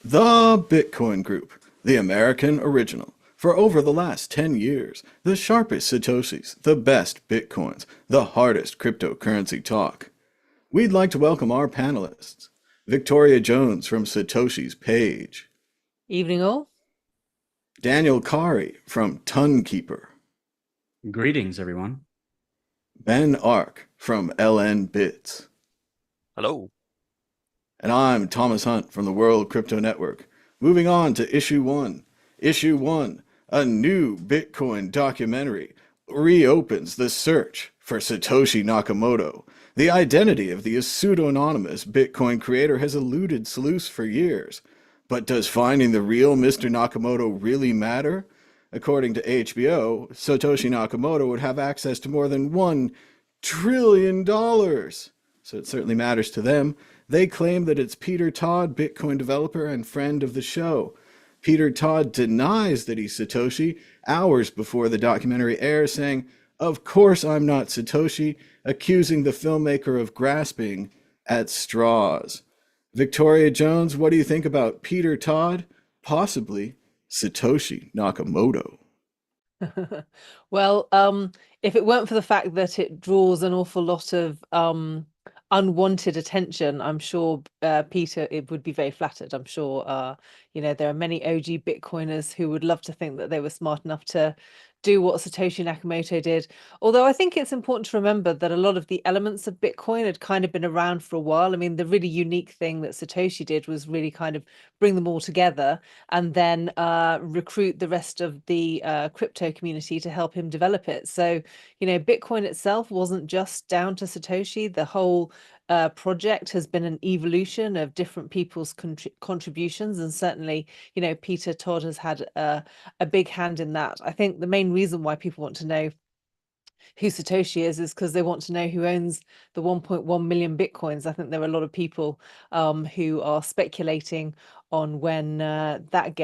The Bitcoin Group, the American original. For over the last 10 years, the sharpest Satoshis, the best Bitcoins, the hardest cryptocurrency talk. We'd like to welcome our panelists. Victoria Jones from Satoshi's Page. Evening all. Daniel Kari from Ton Keeper. Greetings, everyone. Ben Ark from LN Bits. Hello. And I'm Thomas Hunt from the World Crypto Network. Moving on to Issue 1. Issue 1, a new Bitcoin documentary reopens the search for Satoshi Nakamoto. The identity of the pseudo-anonymous Bitcoin creator has eluded sleuths for years. But does finding the real Mr. Nakamoto really matter? According to HBO, Satoshi Nakamoto would have access to more than $1 trillion. So it certainly matters to them. They claim that it's Peter Todd, Bitcoin developer and friend of the show. Peter Todd denies that he's Satoshi hours before the documentary airs, saying, "Of course I'm not Satoshi," accusing the filmmaker of grasping at straws. Victoria Jones, what do you think about Peter Todd, possibly Satoshi Nakamoto? Well, if it weren't for the fact that it draws an awful lot of unwanted attention, I'm sure Peter it would be very flattered. I'm sure there are many OG Bitcoiners who would love to think that they were smart enough to do what Satoshi Nakamoto did. Although I think it's important to remember that a lot of the elements of Bitcoin had kind of been around for a while. I mean, the really unique thing that Satoshi did was really kind of bring them all together and then recruit the rest of the crypto community to help him develop it. So, Bitcoin itself wasn't just down to Satoshi. The whole project has been an evolution of different people's contributions, and certainly, Peter Todd has had a big hand in that. I think the main reason why people want to know who Satoshi is because they want to know who owns the 1.1 million Bitcoins. I think there are a lot of people who are speculating on when that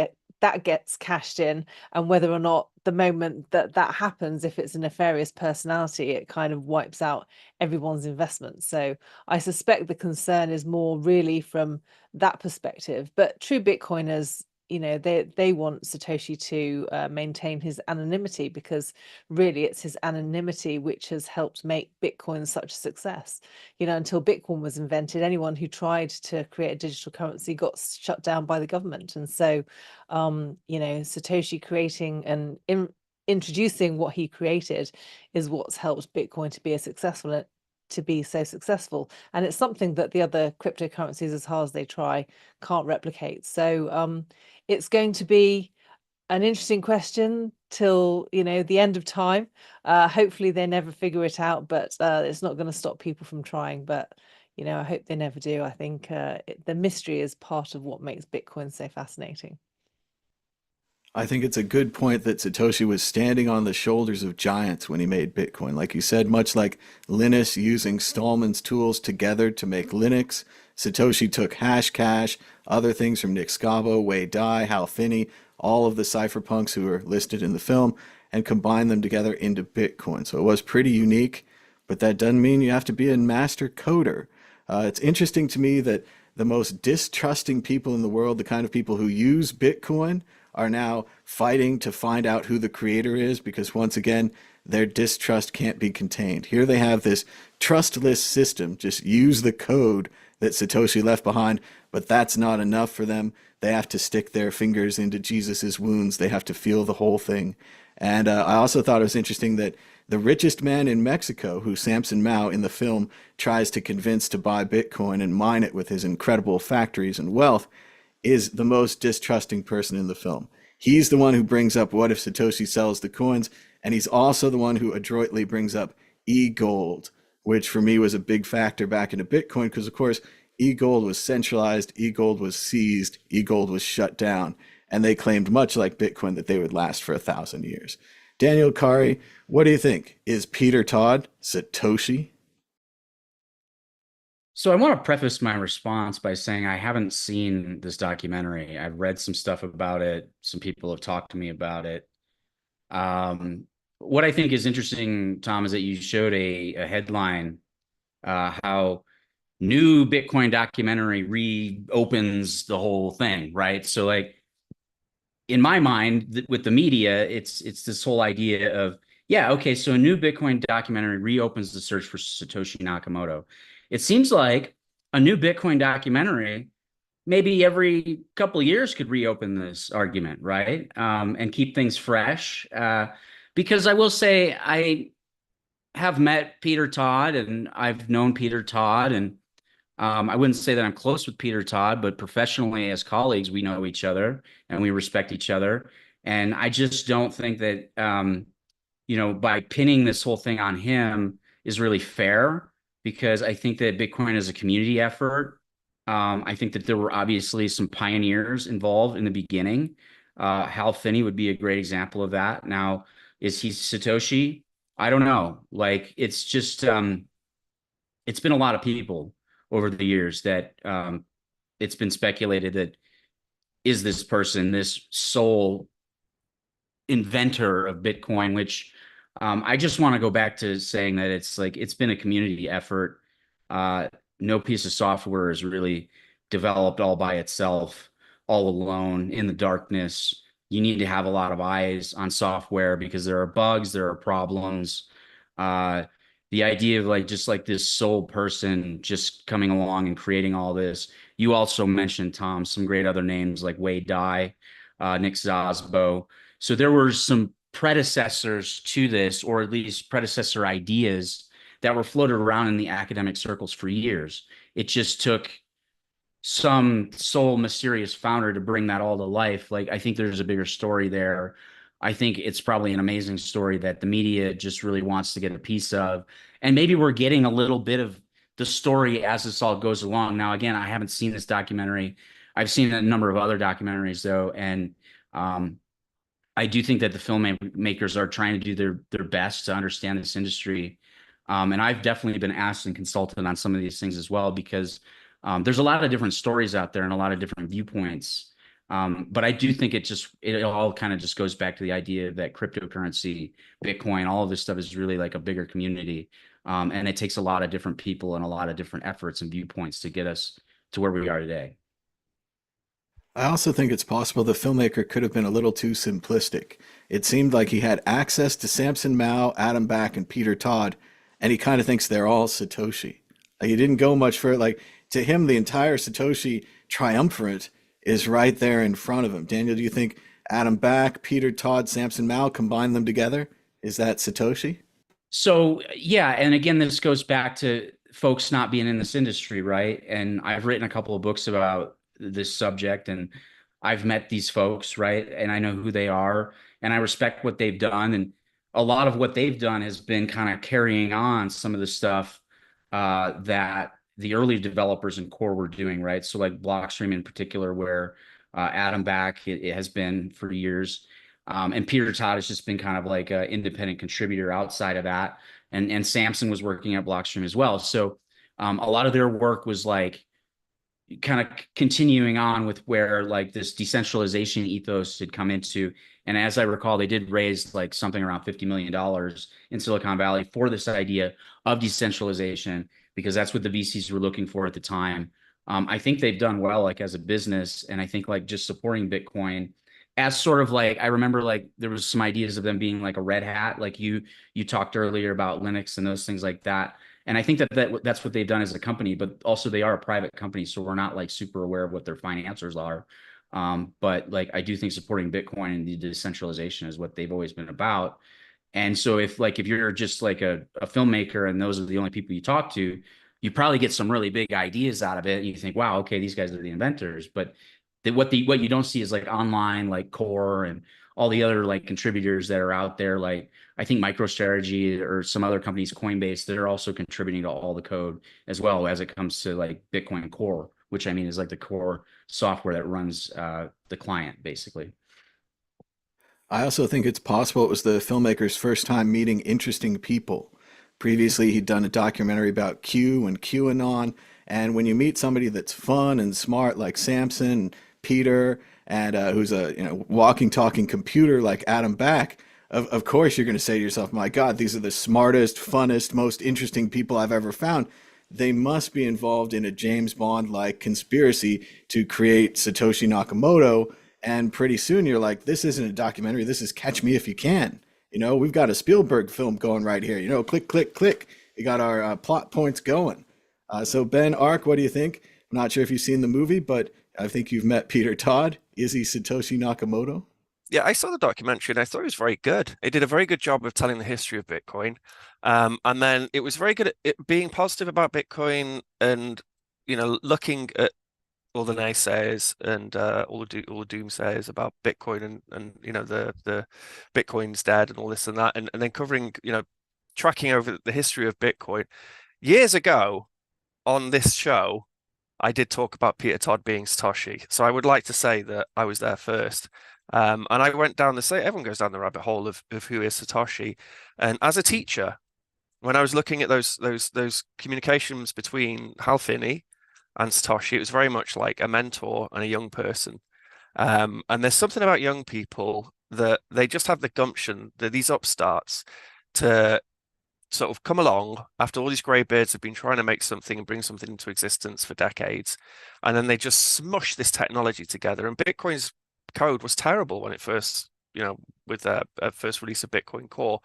gets cashed in, and whether or not the moment that happens, if it's a nefarious personality, it kind of wipes out everyone's investment. So I suspect the concern is more really from that perspective. But true Bitcoiners, they want Satoshi to maintain his anonymity, because really it's his anonymity which has helped make Bitcoin such a success. Until Bitcoin was invented, anyone who tried to create a digital currency got shut down by the government. And so Satoshi creating and introducing what he created is what's helped Bitcoin to be so successful. And it's something that the other cryptocurrencies, as hard as they try, can't replicate. So it's going to be an interesting question till the end of time. Hopefully they never figure it out, but it's not going to stop people from trying. But I hope they never do. I think the mystery is part of what makes Bitcoin so fascinating. I think it's a good point that Satoshi was standing on the shoulders of giants when he made Bitcoin. Like you said, much like Linus using Stallman's tools together to make Linux, Satoshi took Hashcash, other things from Nick Scavo, Wei Dai, Hal Finney, all of the cypherpunks who are listed in the film, and combined them together into Bitcoin. So it was pretty unique, but that doesn't mean you have to be a master coder. It's interesting to me that the most distrusting people in the world, the kind of people who use Bitcoin, are now fighting to find out who the creator is, because once again, their distrust can't be contained. Here they have this trustless system, just use the code that Satoshi left behind, but that's not enough for them. They have to stick their fingers into Jesus's wounds. They have to feel the whole thing. And I also thought it was interesting that the richest man in Mexico, who Samson Mao in the film tries to convince to buy Bitcoin and mine it with his incredible factories and wealth, is the most distrusting person in the film. He's the one who brings up, what if Satoshi sells the coins? And he's also the one who adroitly brings up e-gold, which for me was a big factor back into Bitcoin, because of course e-gold was centralized, e-gold was seized, e-gold was shut down, and they claimed, much like Bitcoin, that they would last for 1,000 years. Daniel Kari, what do you think? Is Peter Todd Satoshi? So I want to preface my response by saying I haven't seen this documentary. I've read some stuff about it. Some people have talked to me about it. What I think is interesting, Tom, is that you showed a headline, how new Bitcoin documentary reopens the whole thing, right? So like in my mind, with the media, it's this whole idea of, yeah, okay, so a new Bitcoin documentary reopens the search for Satoshi Nakamoto. It seems like a new Bitcoin documentary maybe every couple of years could reopen this argument, right? And keep things fresh. Because I will say I have met Peter Todd and I've known Peter Todd, and I wouldn't say that I'm close with Peter Todd, but professionally as colleagues, we know each other and we respect each other. And I just don't think that, by pinning this whole thing on him is really fair, because I think that Bitcoin is a community effort. I think that there were obviously some pioneers involved in the beginning. Hal Finney would be a great example of that. Now, is he Satoshi? I don't know. Like, it's just, it's been a lot of people over the years that it's been speculated that is this person, this sole inventor of Bitcoin, which I just want to go back to saying that it's like it's been a community effort. Uh, no piece of software is really developed all by itself, all alone in the darkness. You need to have a lot of eyes on software because there are bugs, there are problems. Uh, the idea of like just like this sole person just coming along and creating all this. You also mentioned, Tom, some great other names like Wade Dye, Nick Szabo. So there were some predecessors to this, or at least predecessor ideas that were floated around in the academic circles for years. It just took some sole mysterious founder to bring that all to life. Like, I think there's a bigger story there. I think it's probably an amazing story that the media just really wants to get a piece of. And maybe we're getting a little bit of the story as this all goes along. Now, again, I haven't seen this documentary. I've seen a number of other documentaries though. And I do think that the filmmakers are trying to do their best to understand this industry. And I've definitely been asked and consulted on some of these things as well, because there's a lot of different stories out there and a lot of different viewpoints. But I do think it all kind of just goes back to the idea that cryptocurrency, Bitcoin, all of this stuff is really like a bigger community. And it takes a lot of different people and a lot of different efforts and viewpoints to get us to where we are today. I also think it's possible the filmmaker could have been a little too simplistic. It seemed like he had access to Samson Mao, Adam Back, and Peter Todd, and he kind of thinks they're all Satoshi. Like, he didn't go much further. Like, to him, the entire Satoshi triumvirate is right there in front of him. Daniel, do you think Adam Back, Peter Todd, Samson Mao, combine them together? Is that Satoshi? So yeah, and again, this goes back to folks not being in this industry, right? And I've written a couple of books about this subject, and I've met these folks, right? And I know who they are, and I respect what they've done. And a lot of what they've done has been kind of carrying on some of the stuff that the early developers in Core were doing, right? So like Blockstream in particular, where Adam Back it has been for years. And Peter Todd has just been kind of like an independent contributor outside of that. And Samson was working at Blockstream as well. So a lot of their work was like kind of continuing on with where like this decentralization ethos had come into. And as I recall, they did raise like something around $50 million in Silicon Valley for this idea of decentralization, because that's what the VCs were looking for at the time. I think they've done well, like as a business. And I think like just supporting Bitcoin as sort of like, I remember like there was some ideas of them being like a red hat, like you talked earlier about Linux and those things like that. And I think that's what they've done as a company, but also they are a private company, so we're not like super aware of what their financials are. But like I do think supporting Bitcoin and the decentralization is what they've always been about. And so if you're just like a filmmaker and those are the only people you talk to, you probably get some really big ideas out of it. And you think, wow, okay, these guys are the inventors. But what you don't see is like online, like Core and all the other like contributors that are out there. Like I think MicroStrategy or some other companies, Coinbase, they're also contributing to all the code as well as it comes to like Bitcoin Core, which I mean is like the core software that runs the client basically. I also think it's possible it was the filmmaker's first time meeting interesting people. Previously, he'd done a documentary about Q and QAnon, and when you meet somebody that's fun and smart like Samson, Peter, and who's a walking, talking computer like Adam Back, of course you're going to say to yourself, "My God, these are the smartest, funnest, most interesting people I've ever found." they must be involved in a James Bond-like conspiracy to create Satoshi Nakamoto. And pretty soon you're like, this isn't a documentary. This is Catch Me If You Can. We've got a Spielberg film going right here. Click, click, click. We got our plot points going. So Ben, Ark, what do you think? I'm not sure if you've seen the movie, but I think you've met Peter Todd. Is he Satoshi Nakamoto? Yeah, I saw the documentary and I thought it was very good. It did a very good job of telling the history of Bitcoin. And then it was very good at it being positive about Bitcoin and, looking at all the naysayers and all the doomsayers about Bitcoin and the Bitcoin's dead and all this and that. And then covering, tracking over the history of Bitcoin. Years ago on this show, I did talk about Peter Todd being Satoshi. So I would like to say that I was there first. And I went down everyone goes down the rabbit hole of who is Satoshi. And as a teacher, when I was looking at those communications between Hal Finney and Satoshi, it was very much like a mentor and a young person. And there's something about young people that they just have the gumption, these upstarts, to sort of come along after all these greybeards have been trying to make something and bring something into existence for decades. And then they just smush this technology together. And Bitcoin's code was terrible when it first, with the first release of Bitcoin Core.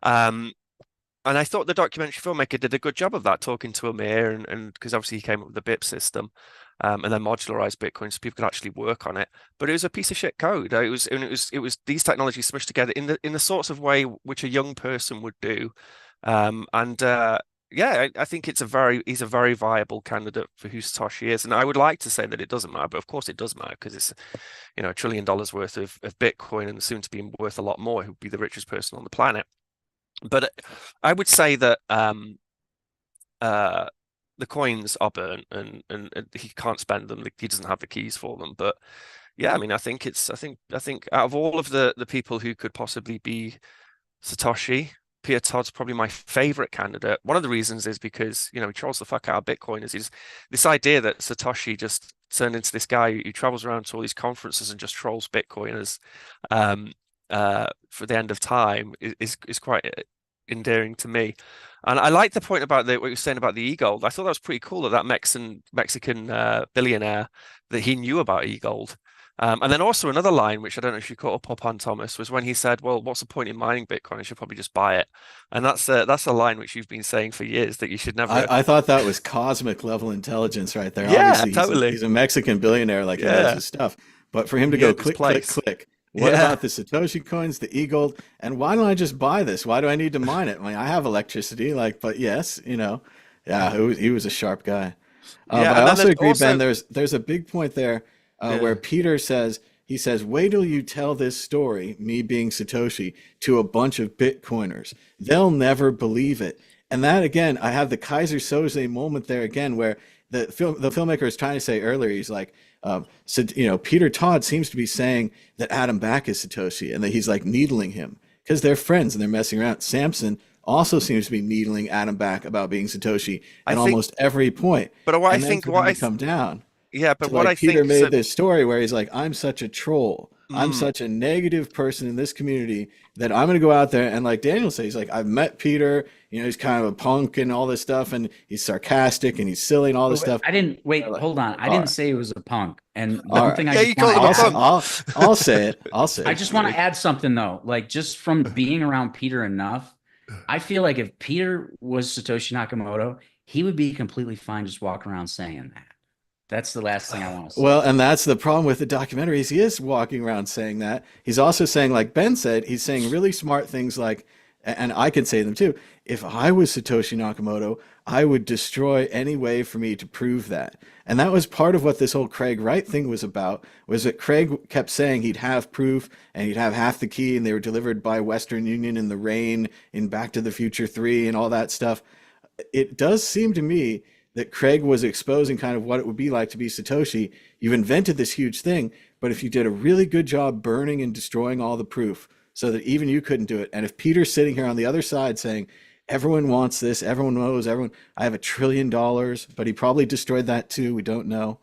And I thought the documentary filmmaker did a good job of that, talking to Amir, and because obviously he came up with the BIP system, and then modularized Bitcoin so people could actually work on it. But it was a piece of shit code. It was these technologies smushed together in the sorts of way which a young person would do. Yeah, I think he's a very viable candidate for who Satoshi is. And I would like to say that it doesn't matter, but of course it does matter because it's, $1 trillion worth of Bitcoin and soon to be worth a lot more. Who'd be the richest person on the planet. But I would say that the coins are burnt and he can't spend them. He doesn't have the keys for them. But yeah, I mean, I think out of all of the people who could possibly be Satoshi, Peter Todd's probably my favorite candidate. One of the reasons is because, he trolls the fuck out of Bitcoiners. Is this idea that Satoshi just turned into this guy who travels around to all these conferences and just trolls Bitcoiners for the end of time is quite endearing to me. And I like the point about what you were saying about the e-gold. I thought that was pretty cool that Mexican billionaire, that he knew about e-gold. And then also another line, which I don't know if you caught up on, Thomas, was when he said, well, what's the point in mining Bitcoin? I should probably just buy it. And that's a line which you've been saying for years, that you should never. I thought that was cosmic level intelligence right there. Yeah, obviously totally. He's a Mexican billionaire, like he knows his stuff. But for him to go click, click, click. What about the Satoshi coins, the e-gold? And why don't I just buy this? Why do I need to mine it? I mean, I have electricity, but yes, yeah, he was a sharp guy. But I also agree, Ben, there's a big point there where Peter says, wait till you tell this story, me being Satoshi, to a bunch of Bitcoiners. They'll never believe it. And that, again, I have the Kaiser Soze moment there again, where the filmmaker is trying to say earlier, he's like, so, Peter Todd seems to be saying that Adam Back is Satoshi and that he's like needling him because they're friends and they're messing around. Samson also seems to be needling Adam Back about being Satoshi at almost every point. But what I think, come down. Yeah, but to, what like, I think Peter made this story where he's like, I'm such a troll. I'm such a negative person in this community that I'm going to go out there. And like Daniel says, he's like, I've met Peter, he's kind of a punk and all this stuff. And he's sarcastic and he's silly and all this stuff. Hold on. I didn't say he was a punk. And I'll say it. I just want to add something though. Like, just from being around Peter enough, I feel like if Peter was Satoshi Nakamoto, he would be completely fine just walking around saying that. That's the last thing I want to say. Well, and that's the problem with the documentary is he is walking around saying that. He's also saying, like Ben said, he's saying really smart things like, and I can say them too, if I was Satoshi Nakamoto, I would destroy any way for me to prove that. And that was part of what this whole Craig Wright thing was about, was that Craig kept saying he'd have proof and he'd have half the key and they were delivered by Western Union in the rain in Back to the Future 3 and all that stuff. It does seem to me that Craig was exposing kind of what it would be like to be Satoshi. You've invented this huge thing, but if you did a really good job burning and destroying all the proof so that even you couldn't do it, and if Peter's sitting here on the other side saying, everyone wants this, everyone knows, I have $1 trillion, but he probably destroyed that too, we don't know.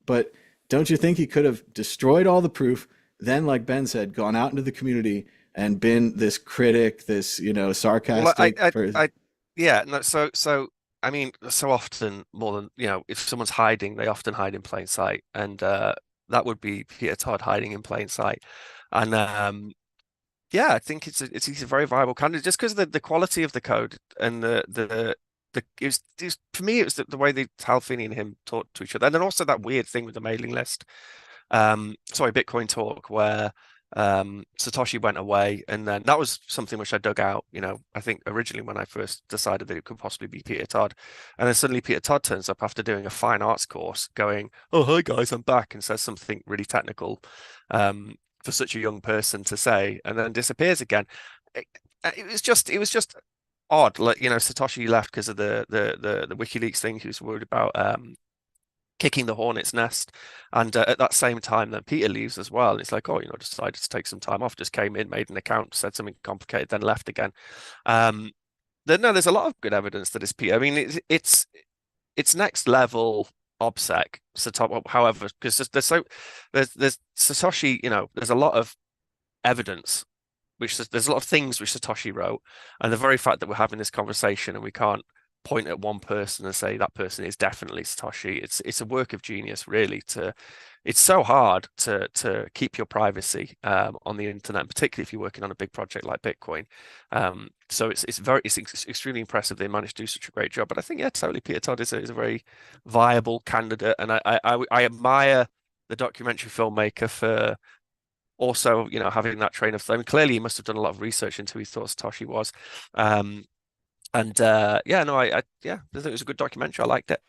But don't you think he could have destroyed all the proof, then, like Ben said, gone out into the community and been this critic, this, sarcastic person? Yeah, no, so I mean, so often more than, if someone's hiding, they often hide in plain sight. And that would be Peter Todd hiding in plain sight. And yeah, I think he's a very viable candidate just because the quality of the code and it was for me, it was the way Hal Finney and him talked to each other. And then also that weird thing with the mailing list. Bitcoin Talk, where Satoshi went away, and then that was something which I dug out, I think originally when I first decided that it could possibly be Peter Todd. And then suddenly Peter Todd turns up after doing a fine arts course going, "Oh, hi guys, I'm back," and says something really technical for such a young person to say, and then disappears again. It was just odd. Like, Satoshi left because of the WikiLeaks thing. He was worried about kicking the hornet's nest, and at that same time then Peter leaves as well, and it's like, oh, decided to take some time off, just came in, made an account, said something complicated, then left again. There's a lot of good evidence that it's Peter. I mean, it's next level OBSEC. However, because there's Satoshi, there's a lot of evidence, there's a lot of things which Satoshi wrote, and the very fact that we're having this conversation and we can't point at one person and say that person is definitely Satoshi. It's a work of genius, really. It's so hard to keep your privacy on the internet, particularly if you're working on a big project like Bitcoin. So it's extremely impressive they managed to do such a great job. But I think, yeah, totally, Peter Todd is a very viable candidate, and I admire the documentary filmmaker for also, having that train of thought. I mean, clearly he must have done a lot of research into who he thought Satoshi was. I think it was a good documentary. I liked it.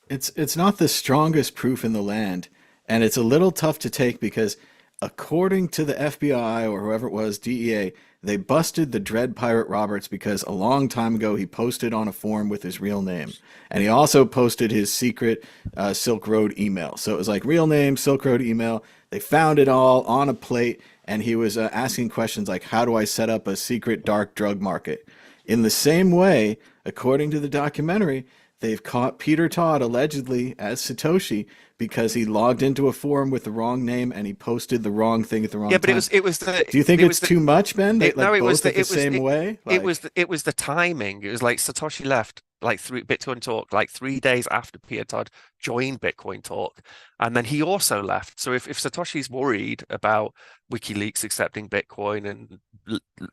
It's not the strongest proof in the land, and it's a little tough to take because according to the FBI or whoever it was, DEA, they busted the Dread Pirate Roberts because a long time ago he posted on a forum with his real name. And he also posted his secret Silk Road email. So it was like real name, Silk Road email. They found it all on a plate, and he was asking questions like, how do I set up a secret dark drug market? In the same way, according to the documentary, they've caught Peter Todd allegedly as Satoshi because he logged into a forum with the wrong name and he posted the wrong thing at the wrong time. Yeah, but it was the. Do you think it's too much, Ben? That, No, it was both the same way. It was the timing. It was like Satoshi left like Bitcoin Talk like 3 days after Peter Todd joined Bitcoin Talk, and then he also left. So if Satoshi's worried about WikiLeaks accepting Bitcoin and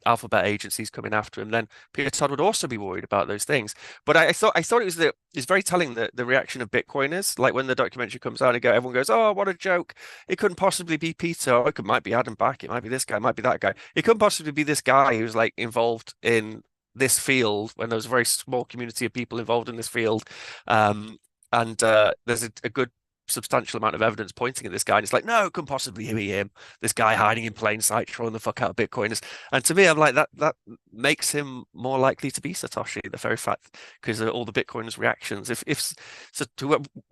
alphabet agencies coming after him, then Peter Todd would also be worried about those things. But I thought it's very telling the reaction of Bitcoiners, like when the documentary comes out and everyone goes, "Oh, what a joke! It couldn't possibly be Peter. Or it might be Adam Back. It might be this guy. It might be that guy. It couldn't possibly be this guy who's like involved in this field when there's a very small community of people involved in this field." There's a good substantial amount of evidence pointing at this guy, and it's like, no, it couldn't possibly be him, this guy hiding in plain sight trolling the fuck out of Bitcoiners. And to me, I'm like, that makes him more likely to be Satoshi, the very fact, because of all the Bitcoiners reactions.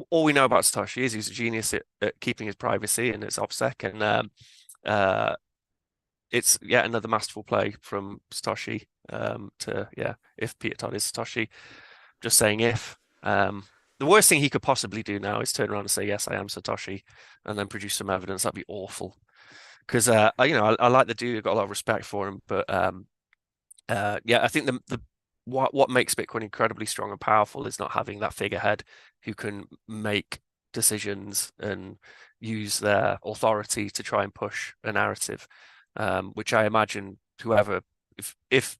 All we know about Satoshi is he's a genius at keeping his privacy and his OPSEC, and it's yet another masterful play from Satoshi if Peter Todd is Satoshi. Just saying if. The worst thing he could possibly do now is turn around and say, yes, I am Satoshi, and then produce some evidence. That'd be awful. Because I like the dude. I've got a lot of respect for him, but I think what makes Bitcoin incredibly strong and powerful is not having that figurehead who can make decisions and use their authority to try and push a narrative, which I imagine if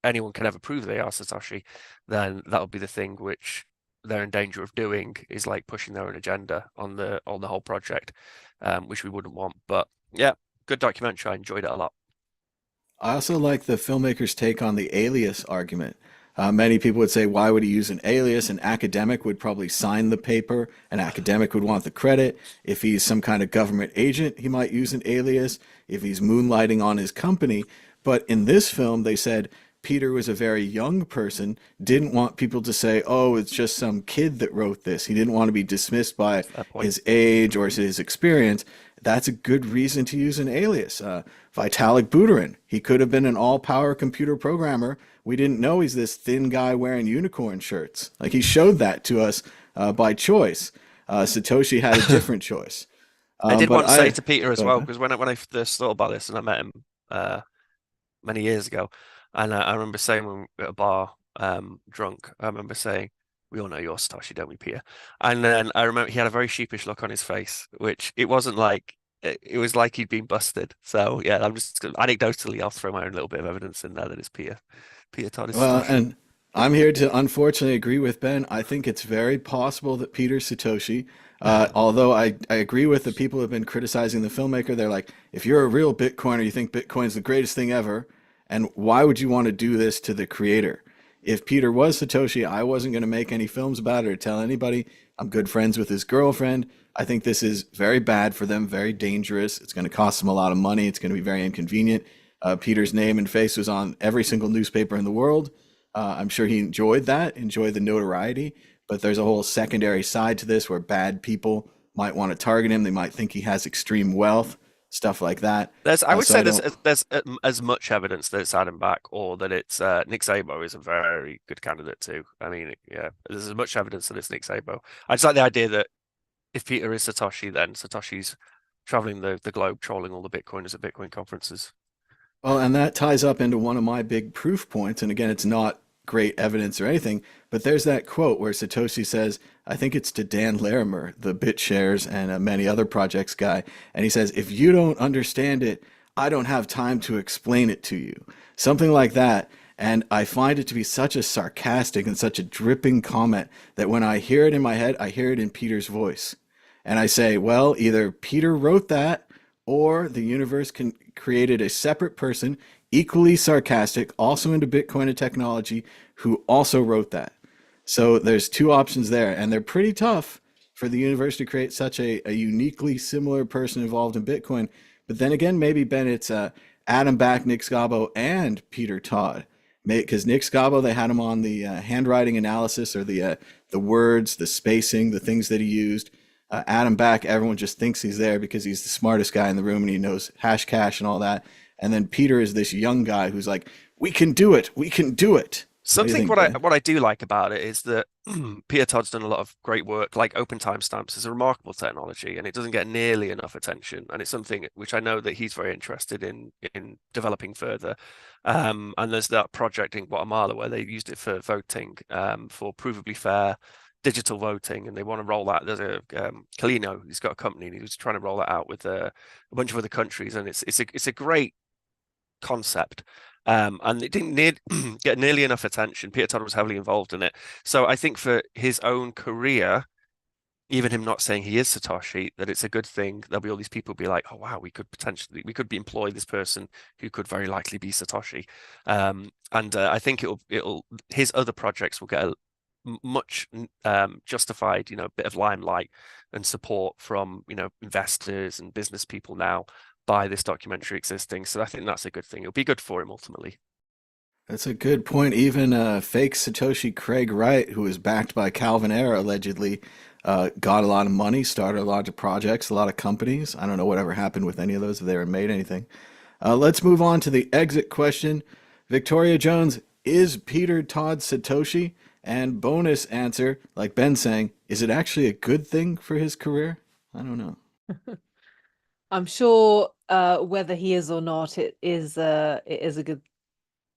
anyone can ever prove they are Satoshi, then that'll be the thing which they're in danger of doing, is like pushing their own agenda on the whole project, which we wouldn't want. But yeah, good documentary. I enjoyed it a lot. I also like the filmmaker's take on the alias argument. Many people would say, why would he use an alias? An academic would probably sign the paper. An academic would want the credit. If he's some kind of government agent, he might use an alias. If he's moonlighting on his company. But in this film, they said Peter was a very young person, didn't want people to say, oh, it's just some kid that wrote this. He didn't want to be dismissed by his age or his experience. That's a good reason to use an alias. Vitalik Buterin, he could have been an all-power computer programmer. We didn't know he's this thin guy wearing unicorn shirts. Like, he showed that to us by choice. Satoshi had a different choice. I did want to say to Peter as well, because when I first thought about this and I met him many years ago, and I remember saying when we were at a bar, drunk, I remember saying, We all know you're Satoshi, don't we, Peter? And then I remember he had a very sheepish look on his face, which it wasn't like it was like he'd been busted. So yeah, I'm just anecdotally, I'll throw my own little bit of evidence in there that it's Peter Todd is Well, Satoshi. and I'm here to unfortunately agree with Ben. I think it's very possible that Peter Satoshi, although I agree with the people who have been criticizing the filmmaker, they're like, if you're a real Bitcoiner, you think Bitcoin's the greatest thing ever, and why would you want to do this to the creator? If Peter was Satoshi, I wasn't going to make any films about it or tell anybody. I'm good friends with his girlfriend. I think this is very bad for them, very dangerous. It's going to cost them a lot of money. It's going to be very inconvenient. Peter's name and face was on every single newspaper in the world. I'm sure he enjoyed that, enjoyed the notoriety, but there's a whole secondary side to this where bad people might want to target him. They might think he has extreme wealth, stuff like that. I would So say I don't. there's as much evidence that it's Adam Back or that it's Nick Szabo is a very good candidate too. I mean, yeah, there's as much evidence that it's Nick Szabo. I just like the idea that if Peter is Satoshi, then Satoshi's traveling the globe, trolling all the Bitcoiners at Bitcoin conferences. Well, and that ties up into one of my big proof points. And again, it's not great evidence or anything, but there's that quote where Satoshi says, I think it's to Dan Larimer, the BitShares and many other projects guy. And he says, if you don't understand it, I don't have time to explain it to you. Something like that. And I find it to be such a sarcastic and such a dripping comment that when I hear it in my head, I hear it in Peter's voice. And I say, well, either Peter wrote that or the universe created a separate person, equally sarcastic, also into Bitcoin and technology, who also wrote that. So there's two options there, and they're pretty tough for the universe to create such a uniquely similar person involved in Bitcoin. But then again, maybe Ben, it's Adam Back, Nick Szabo, and Peter Todd. Because Nick Szabo, they had him on the handwriting analysis or the words, the spacing, the things that he used. Adam Back, everyone just thinks he's there because he's the smartest guy in the room and he knows hash cash and all that. And then Peter is this young guy who's like, we can do it. We can do it. What do you Something think, Ben? what I do like about it is that Peter Todd's done a lot of great work. Like open timestamps is a remarkable technology, and it doesn't get nearly enough attention. And it's something which I know that he's very interested in developing further. And there's that project in Guatemala where they used it for voting, for provably fair digital voting, and they want to roll that. There's a Kalino, he's got a company, and he was trying to roll that out with a bunch of other countries, and it's a great concept. And it didn't get nearly enough attention. Peter Todd was heavily involved in it. So I think for his own career, even him not saying he is Satoshi, that it's a good thing. There'll be all these people be like, oh wow, we could be employ this person who could very likely be Satoshi. And I think it'll his other projects will get a much justified, bit of limelight and support from, investors and business people now by this documentary existing. So I think that's a good thing. It'll be good for him ultimately. That's a good point. Even fake Satoshi Craig Wright, who was backed by Calvin Ayre, allegedly got a lot of money, started a lot of projects, a lot of companies. I don't know whatever happened with any of those, if they ever made anything. Let's move on to the exit question. Victoria Jones, is Peter Todd Satoshi? And bonus answer, like Ben saying, is it actually a good thing for his career? I don't know. I'm sure whether he is or not, it is a good.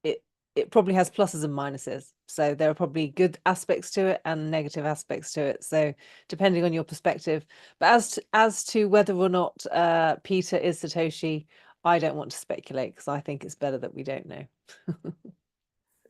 It probably has pluses and minuses. So there are probably good aspects to it and negative aspects to it. So depending on your perspective. But as to whether or not Peter is Satoshi, I don't want to speculate because I think it's better that we don't know.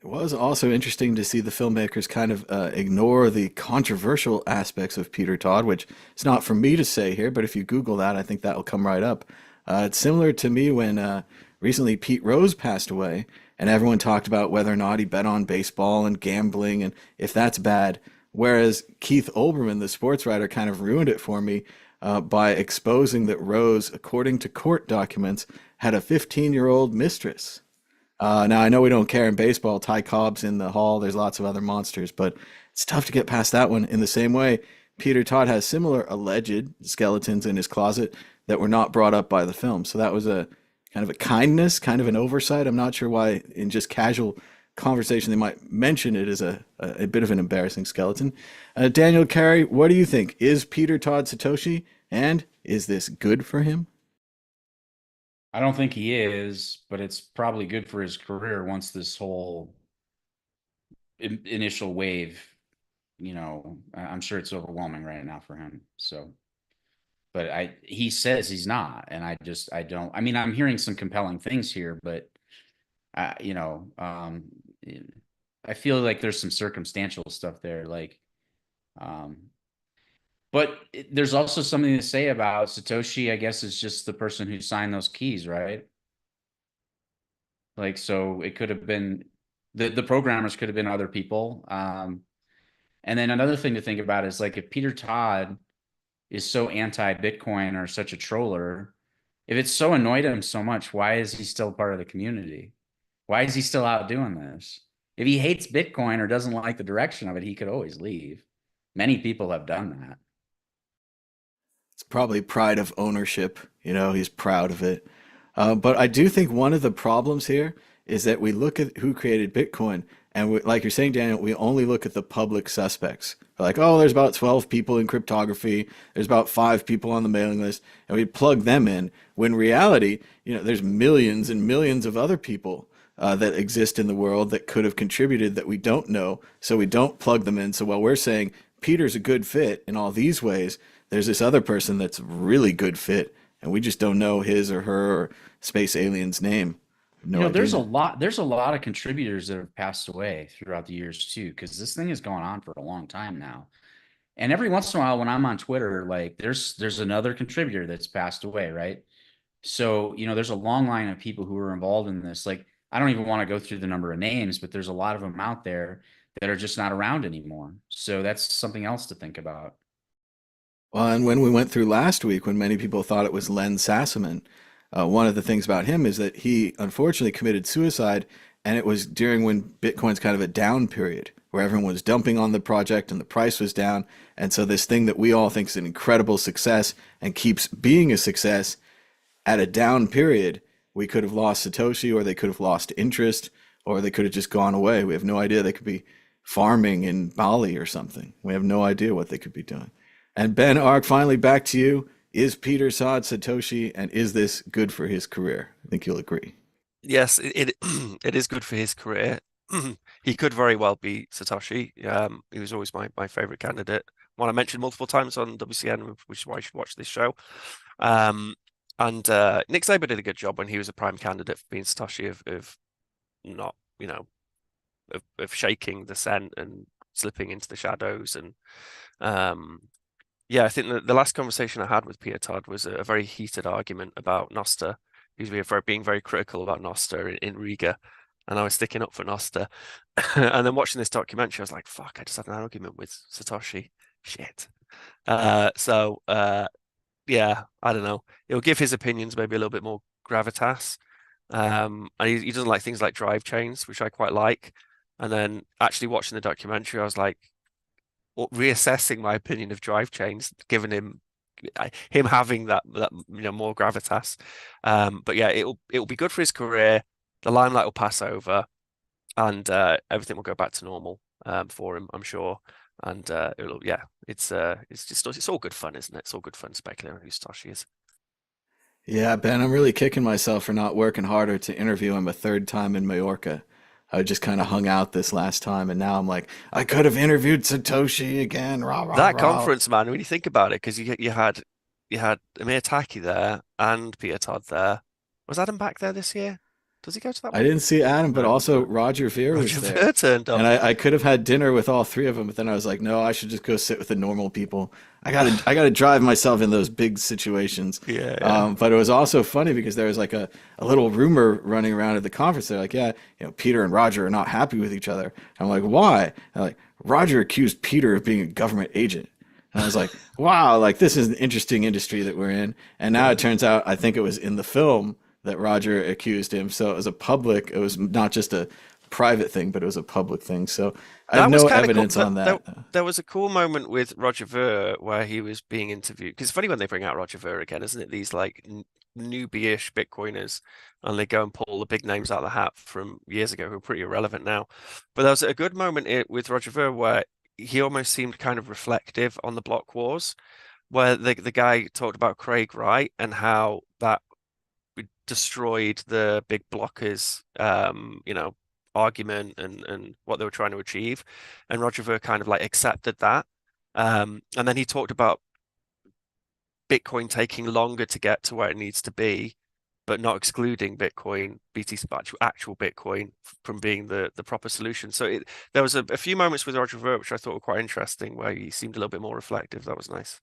It was also interesting to see the filmmakers kind of ignore the controversial aspects of Peter Todd, which it's not for me to say here, but if you Google that, I think that will come right up. It's similar to me when recently Pete Rose passed away, and everyone talked about whether or not he bet on baseball and gambling and if that's bad. Whereas Keith Olbermann, the sports writer, kind of ruined it for me by exposing that Rose, according to court documents, had a 15-year-old mistress. Now, I know we don't care in baseball. Ty Cobb's in the hall. There's lots of other monsters, but it's tough to get past that one. In the same way, Peter Todd has similar alleged skeletons in his closet that were not brought up by the film. So that was a kind of a kindness, kind of an oversight. I'm not sure why in just casual conversation they might mention it as a bit of an embarrassing skeleton. Daniel Carey, what do you think? Is Peter Todd Satoshi? And is this good for him? I don't think he is, but it's probably good for his career once this whole initial wave I'm sure it's overwhelming right now for him. So, but he says he's not, and I don't. I mean, I'm hearing some compelling things here, but I, you know, I feel like there's some circumstantial stuff there, like, um, but there's also something to say about Satoshi. I guess is just the person who signed those keys, right? Like, so it could have been the programmers could have been other people. And then another thing to think about is like if Peter Todd is so anti-Bitcoin or such a troller, if it's so annoyed him so much, why is he still part of the community? Why is he still out doing this? If he hates Bitcoin or doesn't like the direction of it, he could always leave. Many people have done that. It's probably pride of ownership. He's proud of it. But I do think one of the problems here is that we look at who created Bitcoin, and like you're saying, Daniel, we only look at the public suspects. We're like, oh, there's about 12 people in cryptography. There's about 5 people on the mailing list, and we plug them in. When in reality, there's millions and millions of other people that exist in the world that could have contributed that we don't know, so we don't plug them in. So while we're saying Peter's a good fit in all these ways, there's this other person that's really good fit, and we just don't know his or her or space alien's name. No idea. There's a lot of contributors that have passed away throughout the years too, because this thing has gone on for a long time now. And every once in a while when I'm on Twitter, like there's another contributor that's passed away, right? So, there's a long line of people who are involved in this. Like, I don't even want to go through the number of names, but there's a lot of them out there that are just not around anymore. So that's something else to think about. Well, and when we went through last week, when many people thought it was Len Sassaman, one of the things about him is that he unfortunately committed suicide, and it was during when Bitcoin's kind of a down period, where everyone was dumping on the project and the price was down. And so this thing that we all think is an incredible success and keeps being a success at a down period, we could have lost Satoshi, or they could have lost interest, or they could have just gone away. We have no idea. They could be farming in Bali or something. We have no idea what they could be doing. And Ben Ark, finally back to you. Is Peter Todd Satoshi, and is this good for his career? I think you'll agree. Yes, it it is good for his career. He could very well be Satoshi. He was always my favorite candidate. One I mentioned multiple times on WCN, which is why you should watch this show. And Nick Saber did a good job when he was a prime candidate for being Satoshi of not, of shaking the scent and slipping into the shadows. And yeah, I think the last conversation I had with Peter Todd was a very heated argument about Nostr. He was being very critical about Nostr in Riga, and I was sticking up for Nostr. And then watching this documentary, I was like, fuck, I just had an argument with Satoshi. Shit. Yeah, I don't know. It'll give his opinions maybe a little bit more gravitas. And he doesn't like things like drive chains, which I quite like. And then actually watching the documentary, I was like reassessing my opinion of drive chains, given him having that more gravitas. But yeah, it'll be good for his career. The limelight will pass over, and everything will go back to normal for him, I'm sure. And it's all good fun, isn't it? It's all good fun speculating on who Satoshi is. Yeah, Ben, I'm really kicking myself for not working harder to interview him a third time in Mallorca. I just kind of hung out this last time, and now I'm like, I could have interviewed Satoshi again. Rah, rah, That rah. conference, man, when you think about it, because you had Amir Taki there and Peter Todd there. Was Adam back there this year? Does he go to that I one? didn't see Adam, but No, also no. Roger Ver was Roger there. Ver turned And up. I could have had dinner with all 3 of them, but then I was like, no, I should just go sit with the normal people. I gotta drive myself in those big situations. Yeah. But it was also funny because there was like a little rumor running around at the conference. They're like, yeah, Peter and Roger are not happy with each other. I'm like, why? And like, Roger accused Peter of being a government agent. And I was like, wow, like this is an interesting industry that we're in. And now it turns out, I think it was in the film that Roger accused him. So it was not just a private thing, but it was a public thing. So I have That was no kind of cool. evidence on that. There was a cool moment with Roger Ver where he was being interviewed. Because it's funny when they bring out Roger Ver again, isn't it? These like newbie-ish Bitcoiners, and they go and pull the big names out of the hat from years ago who are pretty irrelevant now. But there was a good moment with Roger Ver where he almost seemed kind of reflective on the block wars, where the guy talked about Craig Wright and how that destroyed the big blockers, argument and what they were trying to achieve. And Roger Ver kind of like accepted that. And then he talked about Bitcoin taking longer to get to where it needs to be, but not excluding Bitcoin, BTC, actual Bitcoin from being the proper solution. So there was a few moments with Roger Ver, which I thought were quite interesting, where he seemed a little bit more reflective. That was nice.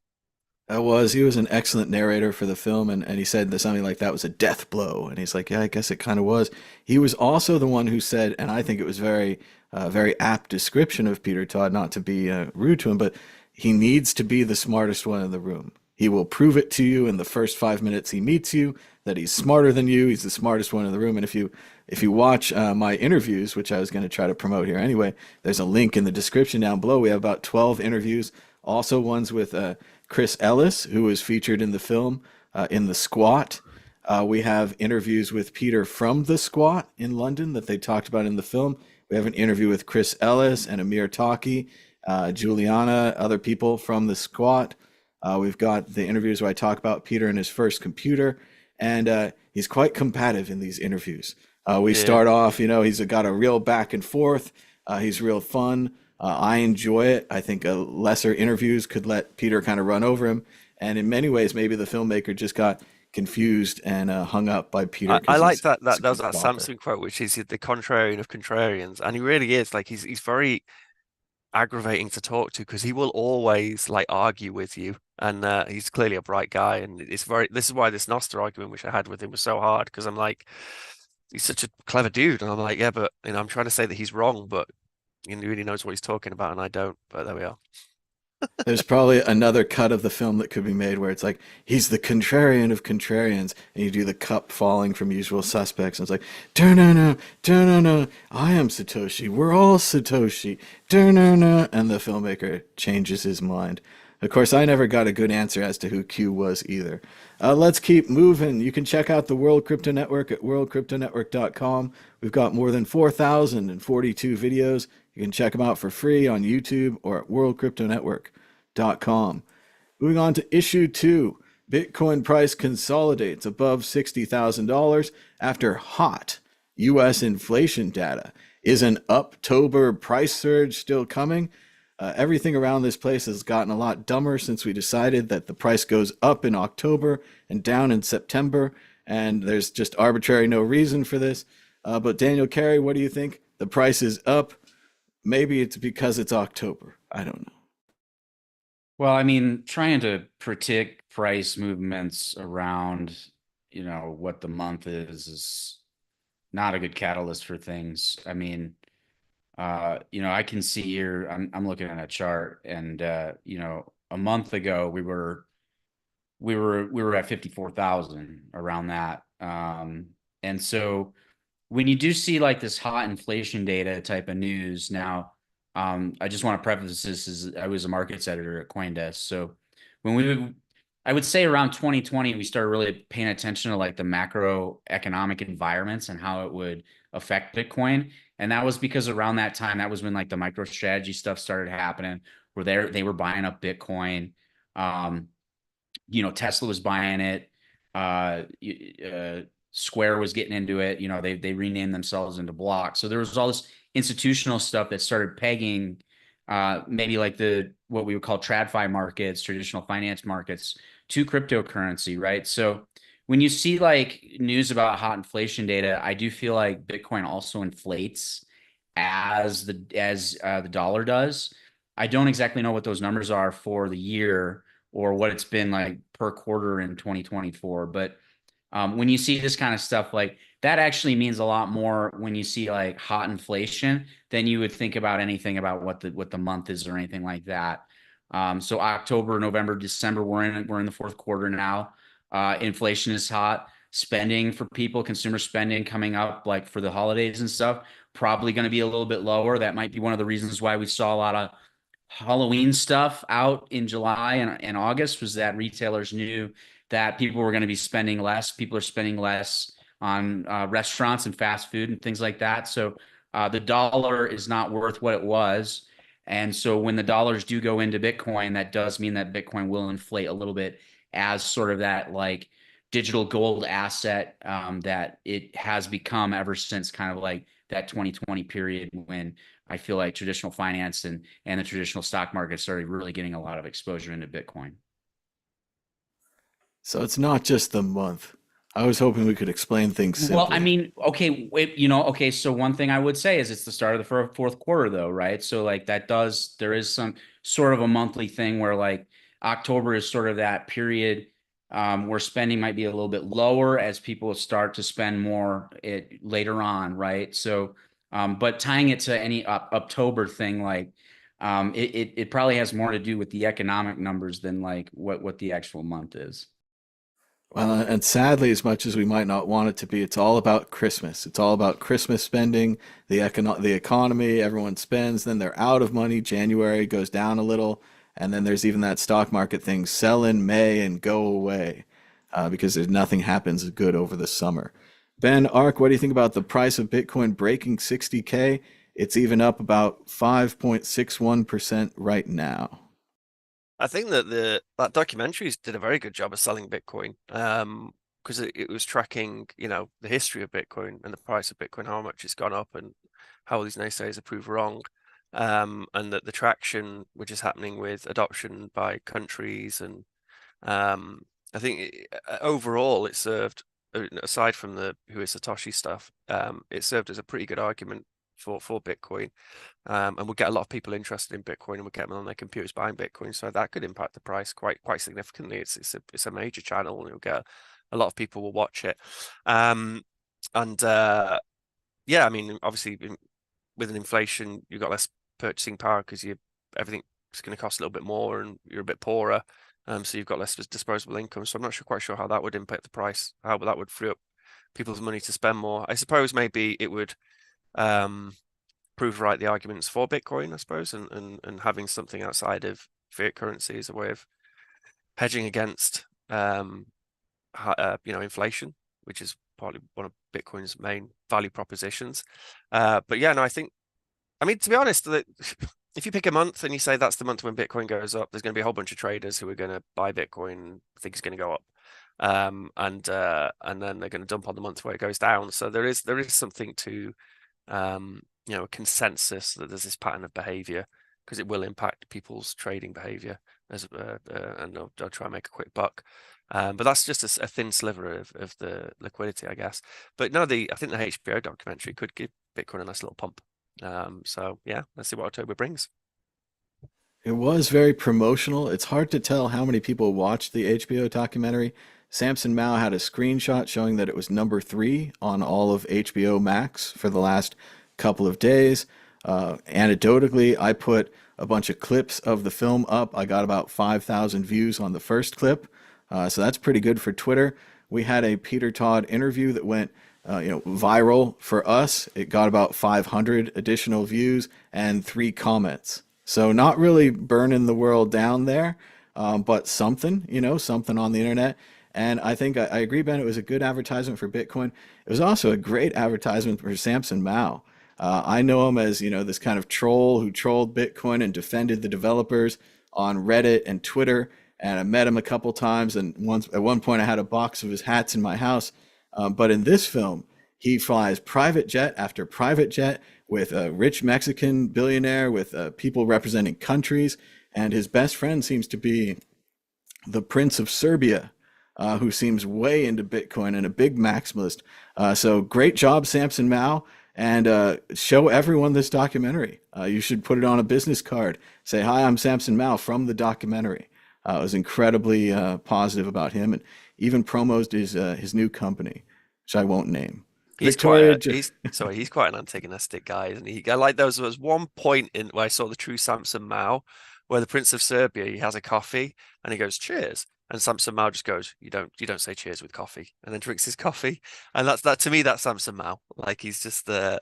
He was an excellent narrator for the film, and he said that something like that was a death blow. And he's like, yeah, I guess it kind of was. He was also the one who said, and I think it was very apt description of Peter Todd, not to be rude to him, but he needs to be the smartest one in the room. He will prove it to you in the first 5 minutes he meets you that he's smarter than you. He's the smartest one in the room. And if you watch my interviews, which I was going to try to promote here anyway, there's a link in the description down below. We have about 12 interviews, also ones with Chris Ellis, who was featured in the film in The Squat. We have interviews with Peter from The Squat in London that they talked about in the film. We have an interview with Chris Ellis and Amir Taki, Juliana, other people from The Squat. We've got the interviews where I talk about Peter and his first computer, and he's quite combative in these interviews. We start off, he's got a real back and forth. He's real fun. I enjoy it. I think lesser interviews could let Peter kind of run over him. And in many ways, maybe the filmmaker just got confused and hung up by Peter. I like that was that Samsung quote, which is the contrarian of contrarians. And he really is like, he's very aggravating to talk to because he will always like argue with you. And he's clearly a bright guy. And this is why this Nostr argument, which I had with him, was so hard, because I'm like, he's such a clever dude. And I'm like, yeah, but I'm trying to say that he's wrong, but he really knows what he's talking about, and I don't. But there we are. There's probably another cut of the film that could be made where it's like, he's the contrarian of contrarians, and you do the cup falling from Usual Suspects, and it's like, da-na-na, da-na-na, I am Satoshi, we're all Satoshi, da-na-na, and the filmmaker changes his mind. Of course, I never got a good answer as to who Q was either. Let's keep moving. You can check out the World Crypto Network at worldcryptonetwork.com. We've got more than 4,042 videos. You can check them out for free on YouTube or at worldcryptonetwork.com. Moving on to issue 2. Bitcoin price consolidates above $60,000 after hot U.S. inflation data. Is an Uptober price surge still coming? Everything around this place has gotten a lot dumber since we decided that the price goes up in October and down in September, and there's just arbitrary no reason for this. But Daniel Carey, what do you think? The price is up. Maybe it's because it's October. I don't know. Well, I mean, trying to predict price movements around, what the month is not a good catalyst for things. I mean, I can see here, I'm looking at a chart, and a month ago we were at 54,000, around that. And so when you do see like this hot inflation data type of news now, I just want to preface this as I was a markets editor at Coindesk. So I would say around 2020, we started really paying attention to like the macroeconomic environments and how it would affect Bitcoin. And that was because around that time, that was when like the MicroStrategy stuff started happening, where they were buying up Bitcoin. Tesla was buying it. Square was getting into it. They renamed themselves into Block. So there was all this institutional stuff that started pegging maybe like what we would call TradFi markets, traditional finance markets, to cryptocurrency, right? So when you see like news about hot inflation data, I do feel like Bitcoin also inflates as the dollar does. I don't exactly know what those numbers are for the year or what it's been like per quarter in 2024, but when you see this kind of stuff, like that actually means a lot more when you see like hot inflation than you would think about anything about what the month is or anything like that. So October, November, December, we're in the fourth quarter now. Inflation is hot. Spending for people, consumer spending coming up like for the holidays and stuff, probably going to be a little bit lower. That might be one of the reasons why we saw a lot of Halloween stuff out in July and August, was that retailers knew that people were going to be spending less. People are spending less on restaurants and fast food and things like that. So the dollar is not worth what it was. And so when the dollars do go into Bitcoin, that does mean that Bitcoin will inflate a little bit as sort of that like digital gold asset that it has become ever since kind of like that 2020 period when I feel like traditional finance and the traditional stock market started really getting a lot of exposure into Bitcoin. So it's not just the month. I was hoping we could explain things Well, I simply. mean, okay, okay. So one thing I would say is it's the start of the fourth quarter, though, right? So like there is some sort of a monthly thing where like October is sort of that period where spending might be a little bit lower as people start to spend more later on, right? So, but tying it to any Uptober thing, like it probably has more to do with the economic numbers than like what the actual month is. Well, and sadly, as much as we might not want it to be, it's all about Christmas. It's all about Christmas spending, the economy, everyone spends, then they're out of money. January goes down a little, and then there's even that stock market thing, sell in May and go away, because there's nothing happens good over the summer. Ben, Ark, what do you think about the price of Bitcoin breaking 60K? It's even up about 5.61% right now. I think that that documentaries did a very good job of selling Bitcoin, because it was tracking, the history of Bitcoin and the price of Bitcoin, how much it's gone up, and how all these naysayers are proved wrong, and that the traction which is happening with adoption by countries, and I think overall it served, aside from the who is Satoshi stuff, it served as a pretty good argument for Bitcoin. And we'll get a lot of people interested in Bitcoin, and we'll get them on their computers buying Bitcoin. So that could impact the price quite significantly. It's a major channel, and you'll get a lot of people will watch it. And yeah, I mean, obviously with an inflation, you've got less purchasing power because everything's going to cost a little bit more, and you're a bit poorer. So you've got less disposable income. So I'm not quite sure how that would impact the price, how that would free up people's money to spend more. I suppose maybe it would prove right the arguments for Bitcoin, I suppose, and having something outside of fiat currency as a way of hedging against inflation, which is probably one of Bitcoin's main value propositions. But yeah, no, I mean, to be honest, that if you pick a month and you say that's the month when Bitcoin goes up, there's going to be a whole bunch of traders who are going to buy Bitcoin, think it's going to go up, and then they're going to dump on the month where it goes down. So there is something to a consensus that there's this pattern of behavior, because it will impact people's trading behavior and they'll try and make a quick buck. But that's just a thin sliver of the liquidity, I guess. But no, I think the HBO documentary could give Bitcoin a nice little pump. So yeah, let's see what October brings. It was very promotional. It's hard to tell how many people watched the HBO documentary. Samson Mao had a screenshot showing that it was number 3 on all of HBO Max for the last couple of days. Anecdotally, I put a bunch of clips of the film up. I got about 5,000 views on the first clip. So that's pretty good for Twitter. We had a Peter Todd interview that went viral for us. It got about 500 additional views and 3 comments. So not really burning the world down there, but something, something on the internet. And I think I agree, Ben, it was a good advertisement for Bitcoin. It was also a great advertisement for Samson Mao. I know him as, this kind of troll who trolled Bitcoin and defended the developers on Reddit and Twitter. And I met him a couple times. And at one point, I had a box of his hats in my house. But in this film, he flies private jet after private jet with a rich Mexican billionaire, with people representing countries. And his best friend seems to be the Prince of Serbia, who seems way into Bitcoin and a big maximalist. So great job, Samson Mao. And show everyone this documentary. You should put it on a business card. Say, hi, I'm Samson Mao from the documentary. It was incredibly positive about him, and even promos his new company, which I won't name. He's Victoria, he's quite an antagonistic guy, isn't he? I like there was one point in where I saw the true Samson Mao, where the Prince of Serbia, he has a coffee and he goes, cheers. And Samson Mao just goes, you don't say cheers with coffee, and then drinks his coffee. And that to me, that's Samson Mao. Like he's just sort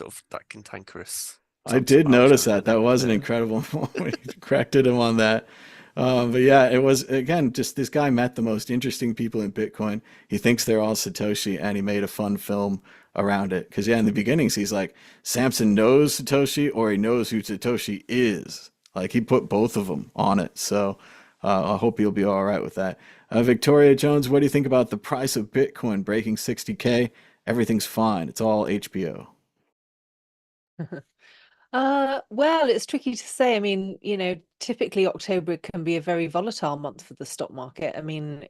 of that cantankerous. I did notice that. That was an incredible moment. You corrected him on that. But yeah, it was, again, just this guy met the most interesting people in Bitcoin. He thinks they're all Satoshi, and he made a fun film around it. Because, yeah, in the beginnings, he's like, Samson knows Satoshi, or he knows who Satoshi is. Like, he put both of them on it. So I hope you'll be all right with that. Victoria Jones, what do you think about the price of Bitcoin breaking 60K? Everything's fine. It's all HBO. Well, it's tricky to say. I mean, typically October can be a very volatile month for the stock market. I mean,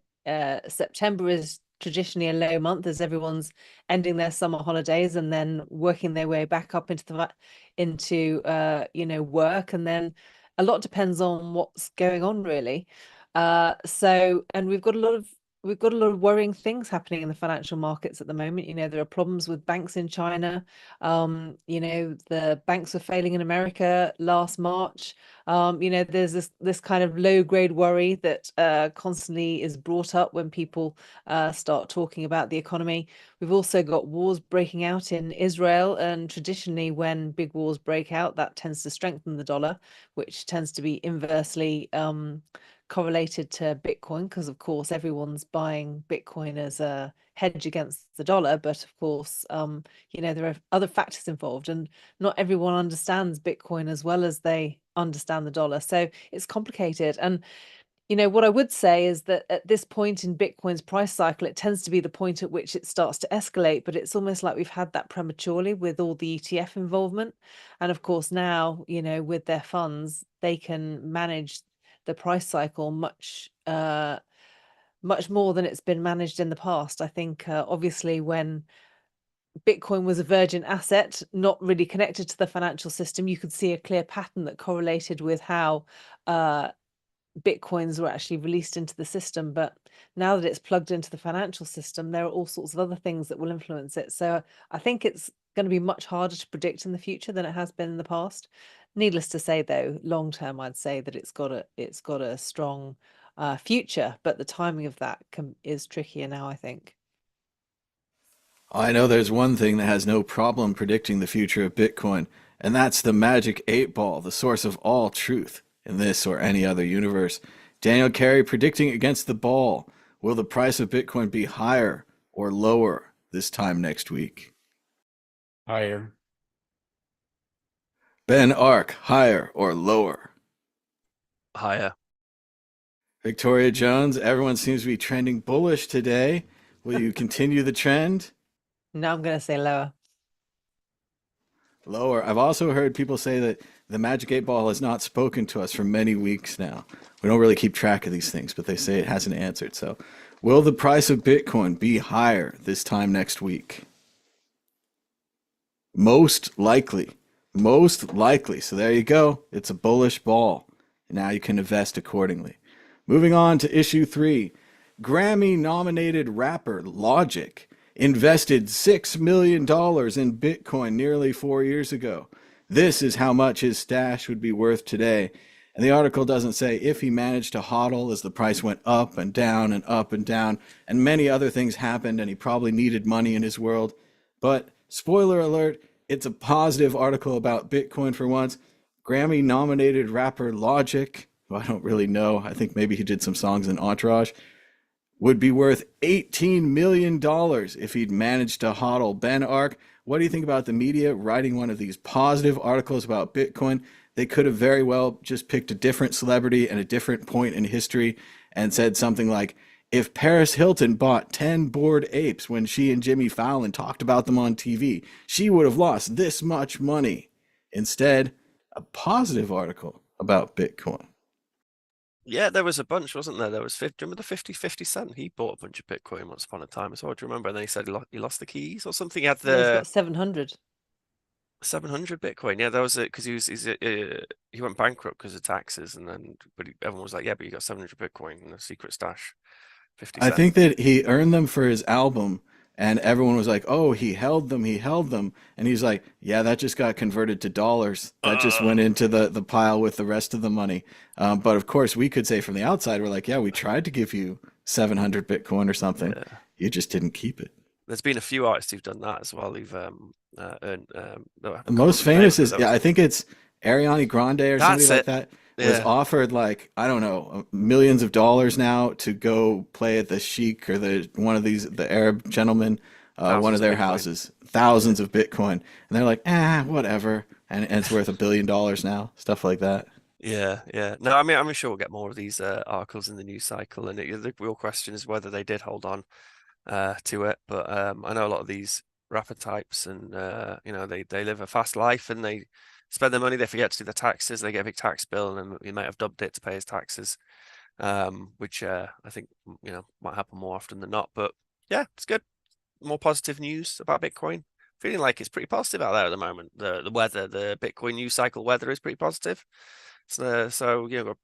September is traditionally a low month as everyone's ending their summer holidays and then working their way back up into work, and then a lot depends on what's going on really. And we've got a lot of worrying things happening in the financial markets at the moment. There are problems with banks in China. The banks were failing in America last March. There's this kind of low grade worry that constantly is brought up when people start talking about the economy. We've also got wars breaking out in Israel, and traditionally, when big wars break out, that tends to strengthen the dollar, which tends to be inversely correlated to Bitcoin, because of course everyone's buying Bitcoin as a hedge against the dollar. But of course, there are other factors involved, and not everyone understands Bitcoin as well as they understand the dollar. So it's complicated. And what I would say is that at this point in Bitcoin's price cycle, it tends to be the point at which it starts to escalate, but it's almost like we've had that prematurely with all the ETF involvement. And of course, now, with their funds, they can manage the price cycle much more than it's been managed in the past. I think, obviously, when Bitcoin was a virgin asset, not really connected to the financial system, you could see a clear pattern that correlated with how Bitcoins were actually released into the system. But now that it's plugged into the financial system, there are all sorts of other things that will influence it. So I think it's going to be much harder to predict in the future than it has been in the past. Needless to say, though, long term, I'd say that it's got a strong future, but the timing of that is trickier now, I think. I know there's one thing that has no problem predicting the future of Bitcoin, and that's the magic 8 ball, the source of all truth in this or any other universe. Daniel Carey predicting against the ball. Will the price of Bitcoin be higher or lower this time next week? Higher. Ben Ark, higher or lower? Higher. Victoria Jones, everyone seems to be trending bullish today. Will you continue the trend? No, I'm going to say lower. Lower. I've also heard people say that the Magic 8 ball has not spoken to us for many weeks now. We don't really keep track of these things, but they say it hasn't answered. So, will the price of Bitcoin be higher this time next week? Most likely. Most likely. So, there you go. It's a bullish ball. Now you can invest accordingly. Moving on to issue 3. Grammy-nominated rapper Logic invested $6 million in Bitcoin nearly 4 years ago. This is how much his stash would be worth today. And the article doesn't say if he managed to hodl as the price went up and down and up and down, and many other things happened, and he probably needed money in his world. But spoiler alert, it's a positive article about Bitcoin for once. Grammy-nominated rapper Logic, who I don't really know, I think maybe he did some songs in Entourage, would be worth $18 million if he'd managed to hodl. Ben Ark, what do you think about the media writing one of these positive articles about Bitcoin? They could have very well just picked a different celebrity and a different point in history and said something like, if Paris Hilton bought 10 Bored Apes when she and Jimmy Fallon talked about them on TV, she would have lost this much money. Instead, a positive article about Bitcoin. Yeah, there was a bunch, wasn't there? Do you remember the 50 Cent? He bought a bunch of Bitcoin once upon a time as well. Do you remember? And then he said he lost the keys or something. He had Yeah, he's the got 700. 700 Bitcoin. Yeah, that was it because he went bankrupt because of taxes, and then everyone was like, yeah, but you got 700 Bitcoin in a secret stash. 50 I Cent. think that he earned them for his album, and everyone was like, "Oh, he held them," and he's like, "Yeah, that just got converted to dollars. That just went into the pile with the rest of the money." But of course, we could say from the outside, we're like, "Yeah, we tried to give you 700 Bitcoin or something. Yeah. You just didn't keep it." There's been a few artists who've done that as well. Who've earned. No, I The can't most remember the name famous of it. is, That yeah, was I think it's Ariana Grande or somebody That's like it. that was Yeah. offered like, I don't know, millions of dollars now to go play at the Sheik or the Arab gentlemen, one Thousands of of their Bitcoin. houses, thousands of Bitcoin, and they're like, whatever, and it's worth $1 billion now, stuff like that. Yeah. No, I mean, I'm sure we'll get more of these articles in the news cycle, and the real question is whether they did hold on to it. But I know a lot of these rapper types, and they live a fast life, and they spend their money. They forget to do their taxes. They get a big tax bill, and he might have dubbed it to pay his taxes, which I think might happen more often than not. But yeah, it's good. More positive news about Bitcoin. Feeling like it's pretty positive out there at the moment. The weather, the Bitcoin news cycle weather is pretty positive. So got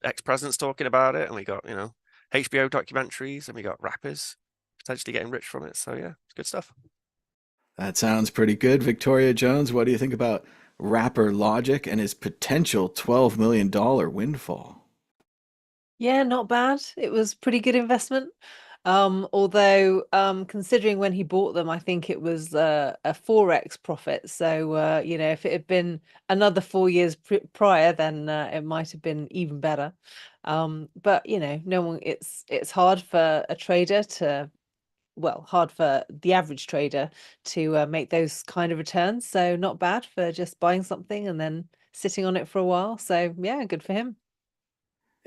ex-presidents talking about it, and we got HBO documentaries, and we got rappers potentially getting rich from it. So yeah, it's good stuff. That sounds pretty good. Victoria Jones, what do you think about rapper Logic and his potential $12 million windfall? Yeah, not bad. It was pretty good investment. Although considering when he bought them, I think it was a 4x profit. So if it had been another 4 years prior, then it might have been even better. But no one. It's hard for a trader to, well, hard for the average trader to make those kind of returns. So not bad for just buying something and then sitting on it for a while. So yeah, good for him.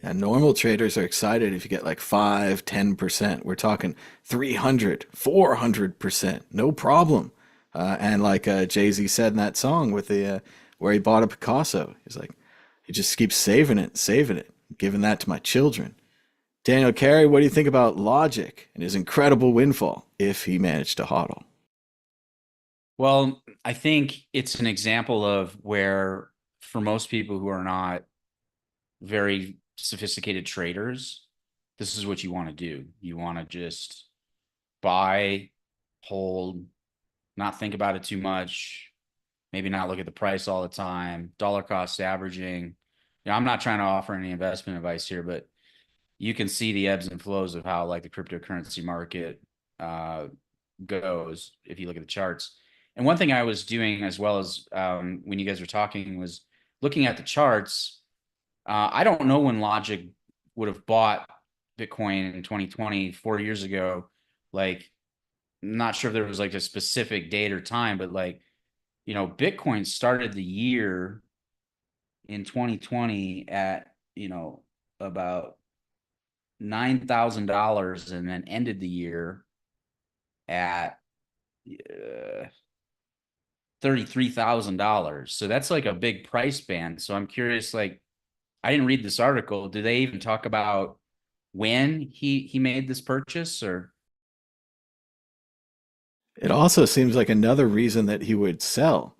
Yeah, normal traders are excited if you get like 5, 10%. We're talking 300, 400%, no problem. And like Jay-Z said in that song with the where he bought a Picasso, he's like, he just keeps saving it, giving that to my children. Daniel Carey, what do you think about Logic and his incredible windfall if he managed to hodl? Well, I think it's an example of where, for most people who are not very sophisticated traders, this is what you want to do. You want to just buy, hold, not think about it too much, maybe not look at the price all the time, dollar cost averaging. I'm not trying to offer any investment advice here, but you can see the ebbs and flows of how like the cryptocurrency market goes if you look at the charts. And one thing I was doing as well as when you guys were talking was looking at the charts. I don't know when Logic would have bought Bitcoin in 2020, 4 years ago. Like, not sure if there was like a specific date or time, but like, Bitcoin started the year in 2020 at, about $9,000 and then ended the year at $33,000. So that's like a big price band. So I'm curious, like, I didn't read this article. Do they even talk about when he made this purchase or? It also seems like another reason that he would sell,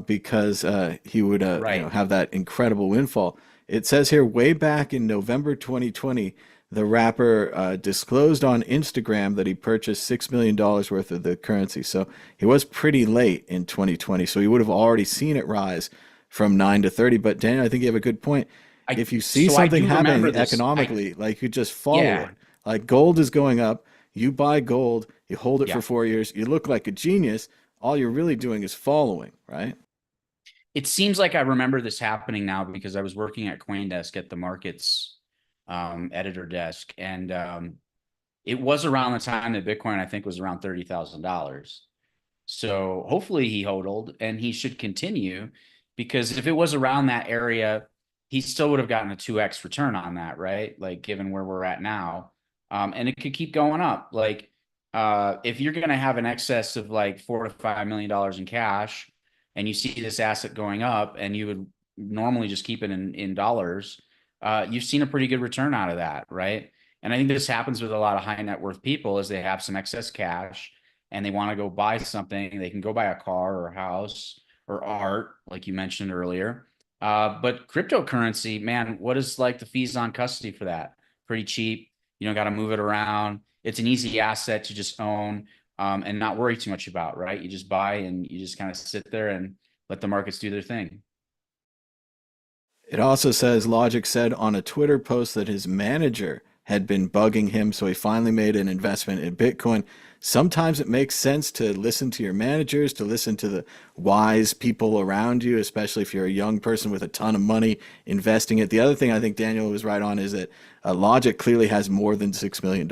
because he would Right. have that incredible windfall. It says here, way back in November 2020, the rapper disclosed on Instagram that he purchased $6 million worth of the currency. So he was pretty late in 2020. So he would have already seen it rise from 9 to 30. But Daniel, I think you have a good point. I If you see so I something do remember happening this. economically, like you just follow Yeah, it. Like gold is going up, you buy gold, you hold it yeah. for 4 years, you look like a genius. All you're really doing is following, right? It seems like I remember this happening now because I was working at Coindesk at the markets editor desk, and it was around the time that Bitcoin, I think, was around $30,000. So hopefully he hodled, and he should continue, because if it was around that area, he still would have gotten a 2x return on that, right? Like, given where we're at now. And it could keep going up. Like, if you're going to have an excess of like $4 to $5 million in cash, and you see this asset going up, and you would normally just keep it in dollars, you've seen a pretty good return out of that, right? And I think this happens with a lot of high net worth people, as they have some excess cash and they want to go buy something. They can go buy a car or a house or art, like you mentioned earlier. But cryptocurrency, man, what is like the fees on custody for that? Pretty cheap. You don't got to move it around. It's an easy asset to just own, and not worry too much about, right? You just buy and you just kind of sit there and let the markets do their thing. It also says Logic said on a Twitter post that his manager had been bugging him, so he finally made an investment in Bitcoin. Sometimes it makes sense to listen to your managers, to listen to the wise people around you, especially if you're a young person with a ton of money investing it. The other thing I think Daniel was right on is that Logic clearly has more than $6 million.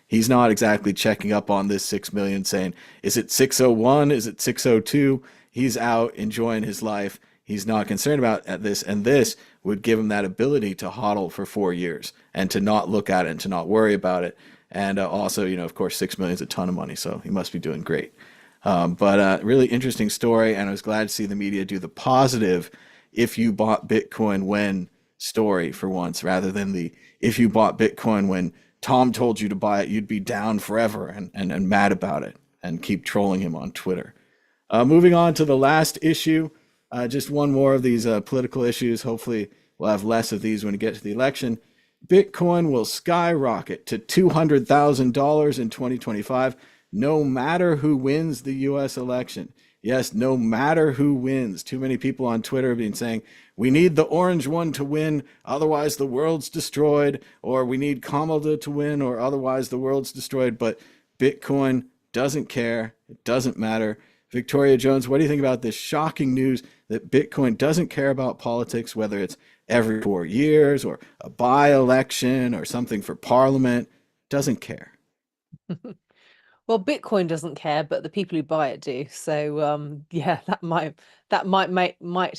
He's not exactly checking up on this 6 million saying, is it 601? Is it 602? He's out enjoying his life. He's not concerned about this, and this would give him that ability to hodl for 4 years and to not look at it and to not worry about it. And also, of course, 6 million is a ton of money, so he must be doing great. But really interesting story, and I was glad to see the media do the positive if you bought Bitcoin when story for once, rather than the if you bought Bitcoin when Tom told you to buy it, you'd be down forever and mad about it and keep trolling him on Twitter. Moving on to the last issue, just one more of these political issues. Hopefully, we'll have less of these when we get to the election. Bitcoin will skyrocket to $200,000 in 2025, no matter who wins the U.S. election. Yes, no matter who wins. Too many people on Twitter have been saying, we need the orange one to win, otherwise the world's destroyed, or we need Kamala to win, or otherwise the world's destroyed. But Bitcoin doesn't care. It doesn't matter. Victoria Jones, what do you think about this shocking news that Bitcoin doesn't care about politics, whether it's every 4 years or a by-election or something for parliament? Doesn't care. Well, Bitcoin doesn't care, but the people who buy it do. So yeah, that might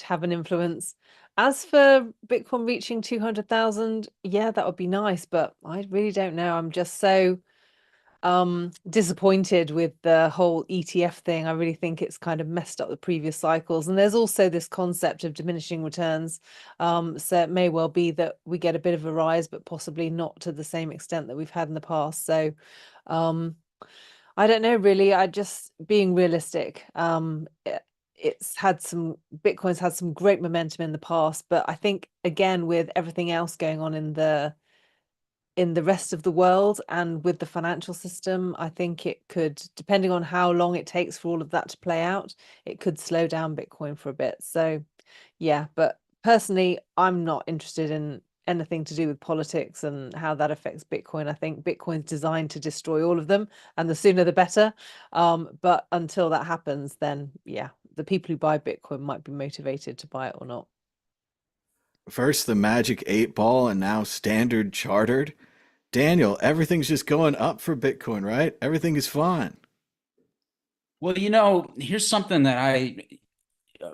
have an influence. As for Bitcoin reaching 200,000, yeah, that would be nice, but I really don't know. I'm just so disappointed with the whole ETF thing. I really think it's kind of messed up the previous cycles. And there's also this concept of diminishing returns. So it may well be that we get a bit of a rise, but possibly not to the same extent that we've had in the past. So I don't know, really. I just being realistic. Bitcoin's had some great momentum in the past, but I think again with everything else going on in the rest of the world and with the financial system, I think it could, depending on how long it takes for all of that to play out, it could slow down Bitcoin for a bit. So yeah, but personally, I'm not interested in anything to do with politics and how that affects Bitcoin. I think Bitcoin's designed to destroy all of them, and the sooner the better. But until that happens, then yeah, the people who buy Bitcoin might be motivated to buy it or not. First the Magic 8 Ball and now Standard Chartered. Daniel, everything's just going up for Bitcoin, right? Everything is fine. Well, here's something that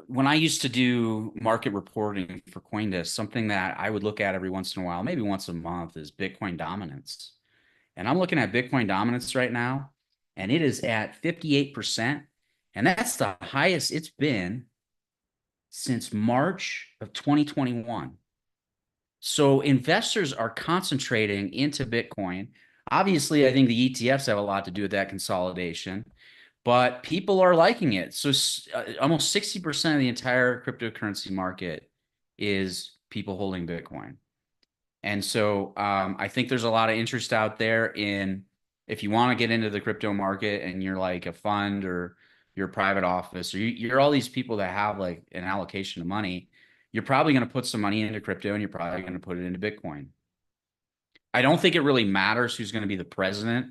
when I used to do market reporting for Coindesk, something that I would look at every once in a while, maybe once a month, is Bitcoin dominance. And I'm looking at Bitcoin dominance right now, and it is at 58%. And that's the highest it's been since March of 2021. So investors are concentrating into Bitcoin. Obviously, I think the ETFs have a lot to do with that consolidation, but people are liking it. So almost 60% of the entire cryptocurrency market is people holding Bitcoin. And so I think there's a lot of interest out there in, if you want to get into the crypto market and you're like a fund or you're a private office, or you're all these people that have like an allocation of money, you're probably going to put some money into crypto and you're probably going to put it into Bitcoin. I don't think it really matters who's going to be the president,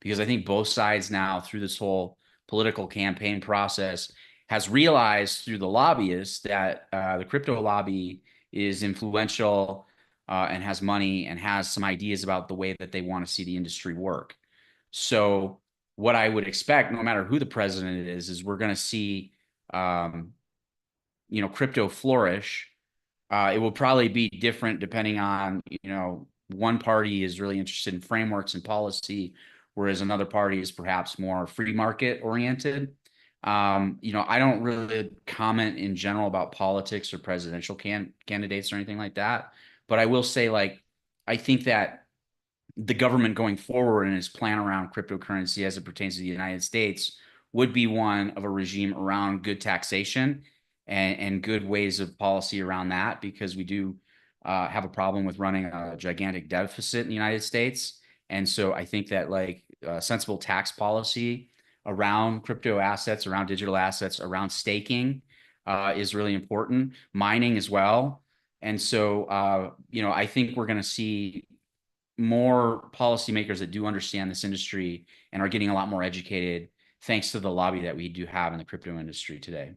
because I think both sides now, through this whole political campaign process, has realized through the lobbyists that the crypto lobby is influential and has money and has some ideas about the way that they want to see the industry work. So what I would expect, no matter who the president is we're going to see, crypto flourish. It will probably be different depending on, one party is really interested in frameworks and policy, whereas another party is perhaps more free market oriented. I don't really comment in general about politics or presidential candidates or anything like that. But I will say, I think that the government going forward and its plan around cryptocurrency as it pertains to the United States would be one of a regime around good taxation and good ways of policy around that, because we do have a problem with running a gigantic deficit in the United States. And so I think that sensible tax policy around crypto assets, around digital assets, around staking is really important. Mining as well. And so, I think we're going to see more policymakers that do understand this industry and are getting a lot more educated thanks to the lobby that we do have in the crypto industry today.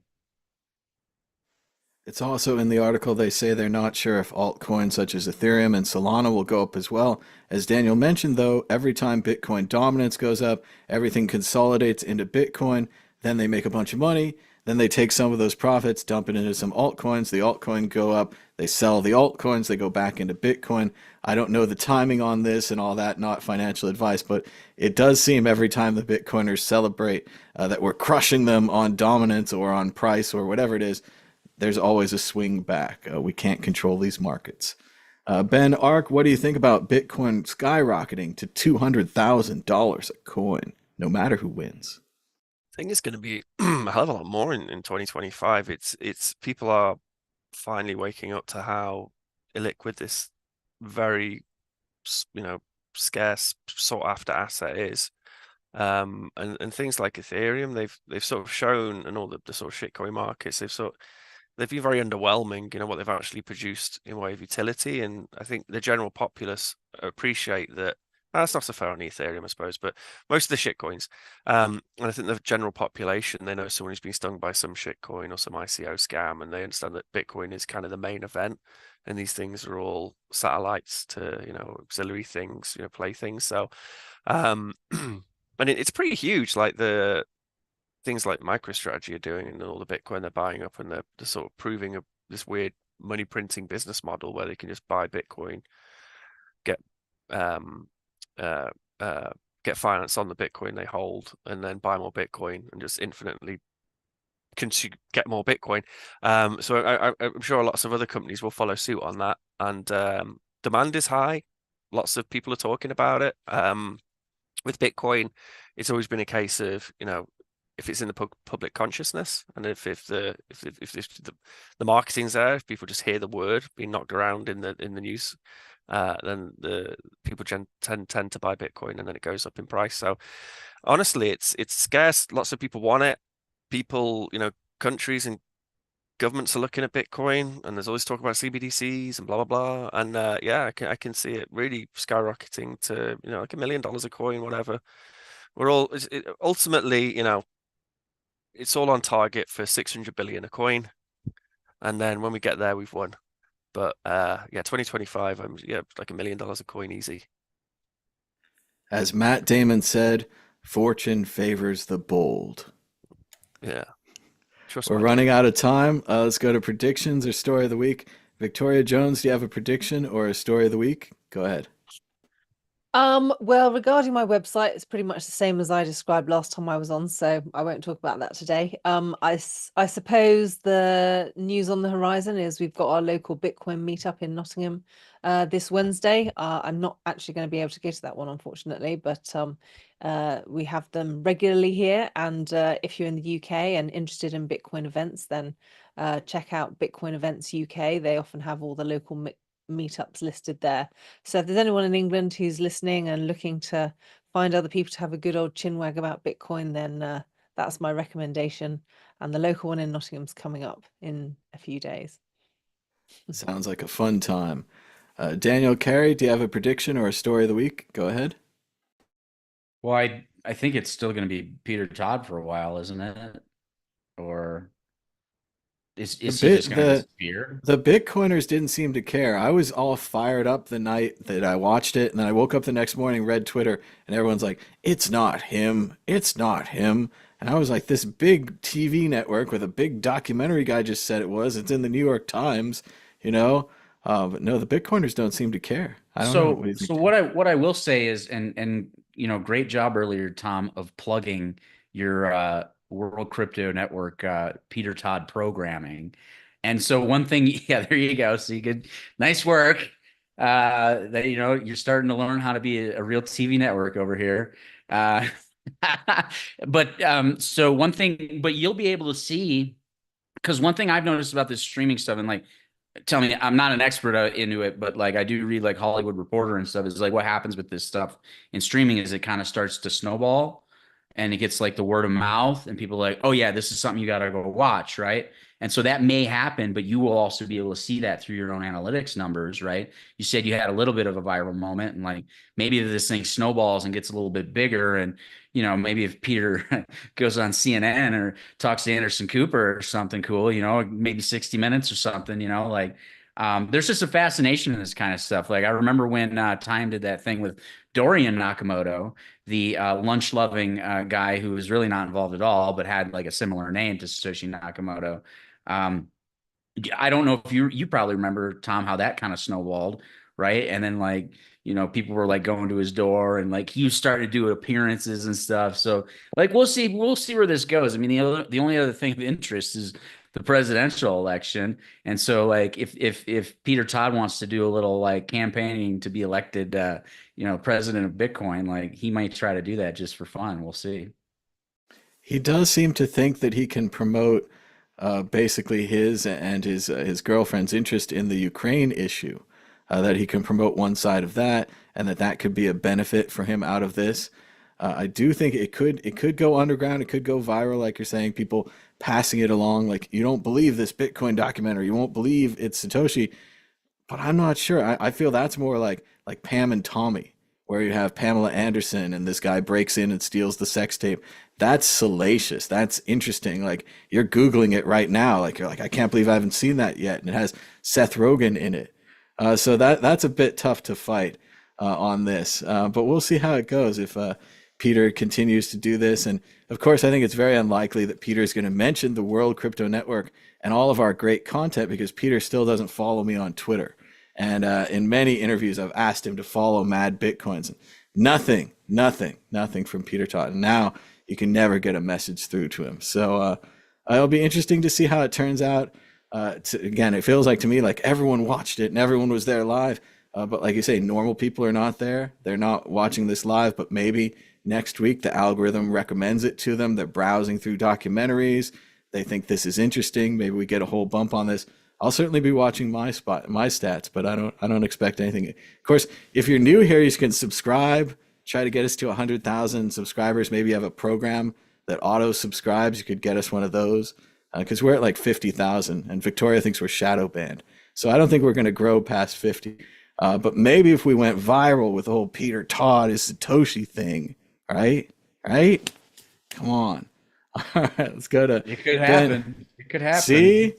It's also in the article, they say they're not sure if altcoins such as Ethereum and Solana will go up as well. As Daniel mentioned, though, every time Bitcoin dominance goes up, everything consolidates into Bitcoin. Then they make a bunch of money. Then they take some of those profits, dump it into some altcoins. The altcoin go up. They sell the altcoins. They go back into Bitcoin. I don't know the timing on this and all that, not financial advice, but it does seem every time the Bitcoiners celebrate that we're crushing them on dominance or on price or whatever it is, there's always a swing back. We can't control these markets. Ben Ark, what do you think about Bitcoin skyrocketing to $200,000 a coin, no matter who wins? I think it's going to be a hell of a lot more in 2025. It's people are finally waking up to how illiquid this very, scarce, sought after asset is. And things like Ethereum, they've sort of shown, and all the sort of shitcoin markets, they've been very underwhelming, what they've actually produced in way of utility. And I think the general populace appreciate that. That's not so fair on Ethereum, I suppose, but most of the shitcoins. And I think the general population, they know someone who's been stung by some shitcoin or some ICO scam, and they understand that Bitcoin is kind of the main event, and these things are all satellites to, auxiliary things, play things. So, and it's pretty huge, like the things like MicroStrategy are doing and all the Bitcoin they're buying up, and they're sort of proving this weird money printing business model where they can just buy Bitcoin, get get finance on the Bitcoin they hold, and then buy more Bitcoin and just infinitely get more Bitcoin. So I'm sure lots of other companies will follow suit on that, and demand is high. Lots of people are talking about it. With Bitcoin, it's always been a case of, if it's in the public consciousness, and if the marketing's there, if people just hear the word being knocked around in the news, then the people tend to buy Bitcoin, and then it goes up in price. So honestly, it's scarce. Lots of people want it. People, countries and governments are looking at Bitcoin, and there's always talk about CBDCs and blah blah blah. And yeah, I can see it really skyrocketing to like $1 million a coin, whatever. Ultimately, it's all on target for 600 billion a coin, and then when we get there, we've won. But yeah, 2025, like $1 million a coin easy. As Matt Damon said, fortune favors the bold. Yeah. We're running out of time. Let's go to predictions or story of the week. Victoria Jones, do you have a prediction or a story of the week? Go ahead. Well, regarding my website, it's pretty much the same as I described last time I was on, so I won't talk about that today. I suppose the news on the horizon is we've got our local Bitcoin meetup in Nottingham this Wednesday. I'm not actually going to be able to go to that one, unfortunately, but we have them regularly here. And if you're in the UK and interested in Bitcoin events, then check out Bitcoin Events UK. They often have all the local meetups listed there. So if there's anyone in England who's listening and looking to find other people to have a good old chinwag about Bitcoin, then that's my recommendation. And the local one in Nottingham's coming up in a few days. Sounds like a fun time. Daniel Carey, do you have a prediction or a story of the week? Go ahead. Well, I think it's still going to be Peter Todd for a while, isn't it? Or is he just going to disappear? The Bitcoiners didn't seem to care. I was all fired up the night that I watched it, and then I woke up the next morning, read Twitter, and everyone's like, "It's not him. It's not him." And I was like, "This big TV network with a big documentary guy just said it was. It's in the New York Times, you know." But no, the Bitcoiners don't seem to care. I don't know. What do you think? So what I will say is, and great job earlier, Tom, of plugging your World Crypto Network Peter Todd programming. And so one thing, yeah, there you go. So you could, nice work. That you're starting to learn how to be a real TV network over here. But so one thing, but you'll be able to see, because one thing I've noticed about this streaming stuff, and like, tell me, I'm not an expert into it, but like I do read like Hollywood Reporter and stuff, is like what happens with this stuff in streaming is it kind of starts to snowball, and it gets like the word of mouth, and people are like, oh yeah, this is something you got to go watch, right? And so that may happen, but you will also be able to see that through your own analytics numbers, right? You said you had a little bit of a viral moment, and like maybe this thing snowballs and gets a little bit bigger, and maybe if Peter goes on CNN or talks to Anderson Cooper or something cool, maybe 60 Minutes or something, like There's just a fascination in this kind of stuff. Like I remember when Time did that thing with Dorian Nakamoto, the lunch-loving guy who was really not involved at all, but had like a similar name to Satoshi Nakamoto. Um, I don't know if you probably remember, Tom, how that kind of snowballed, right? And then like, people were like going to his door and like he started doing appearances and stuff. So like we'll see where this goes. I mean, the only other thing of interest is the presidential election. And so like if Peter Todd wants to do a little like campaigning to be elected president of Bitcoin, like he might try to do that just for fun. We'll see. He does seem to think that he can promote basically his and his girlfriend's interest in the Ukraine issue, that he can promote one side of that, and that could be a benefit for him out of this. I do think it could go underground, it could go viral, like you're saying, people passing it along, like you don't believe this Bitcoin documentary, you won't believe it's Satoshi. But I'm not sure. I feel that's more like Pam and Tommy, where you have Pamela Anderson and this guy breaks in and steals the sex tape. That's salacious. That's interesting. Like you're Googling it right now. Like you're like, I can't believe I haven't seen that yet. And it has Seth Rogen in it. So that's a bit tough to fight on this. But we'll see how it goes if Peter continues to do this. And of course, I think it's very unlikely that Peter is going to mention the World Crypto Network and all of our great content because Peter still doesn't follow me on Twitter. And in many interviews, I've asked him to follow Mad Bitcoins. And nothing from Peter Todd. And now you can never get a message through to him. So it'll be interesting to see how it turns out. Again, it feels like to me like everyone watched it and everyone was there live. But like you say, normal people are not there. They're not watching this live, but maybe next week the algorithm recommends it to them. They're browsing through documentaries. They think this is interesting. Maybe we get a whole bump on this. I'll certainly be watching my stats, but I don't expect anything. Of course, if you're new here, you can subscribe, try to get us to 100,000 subscribers. Maybe you have a program that auto subscribes. You could get us one of those because we're at like 50,000 and Victoria thinks we're shadow banned. So I don't think we're going to grow past 50. But maybe if we went viral with the whole Peter Todd is Satoshi thing, right? Right? Come on. All right, let's go to It could Ben. happen. It could happen. See?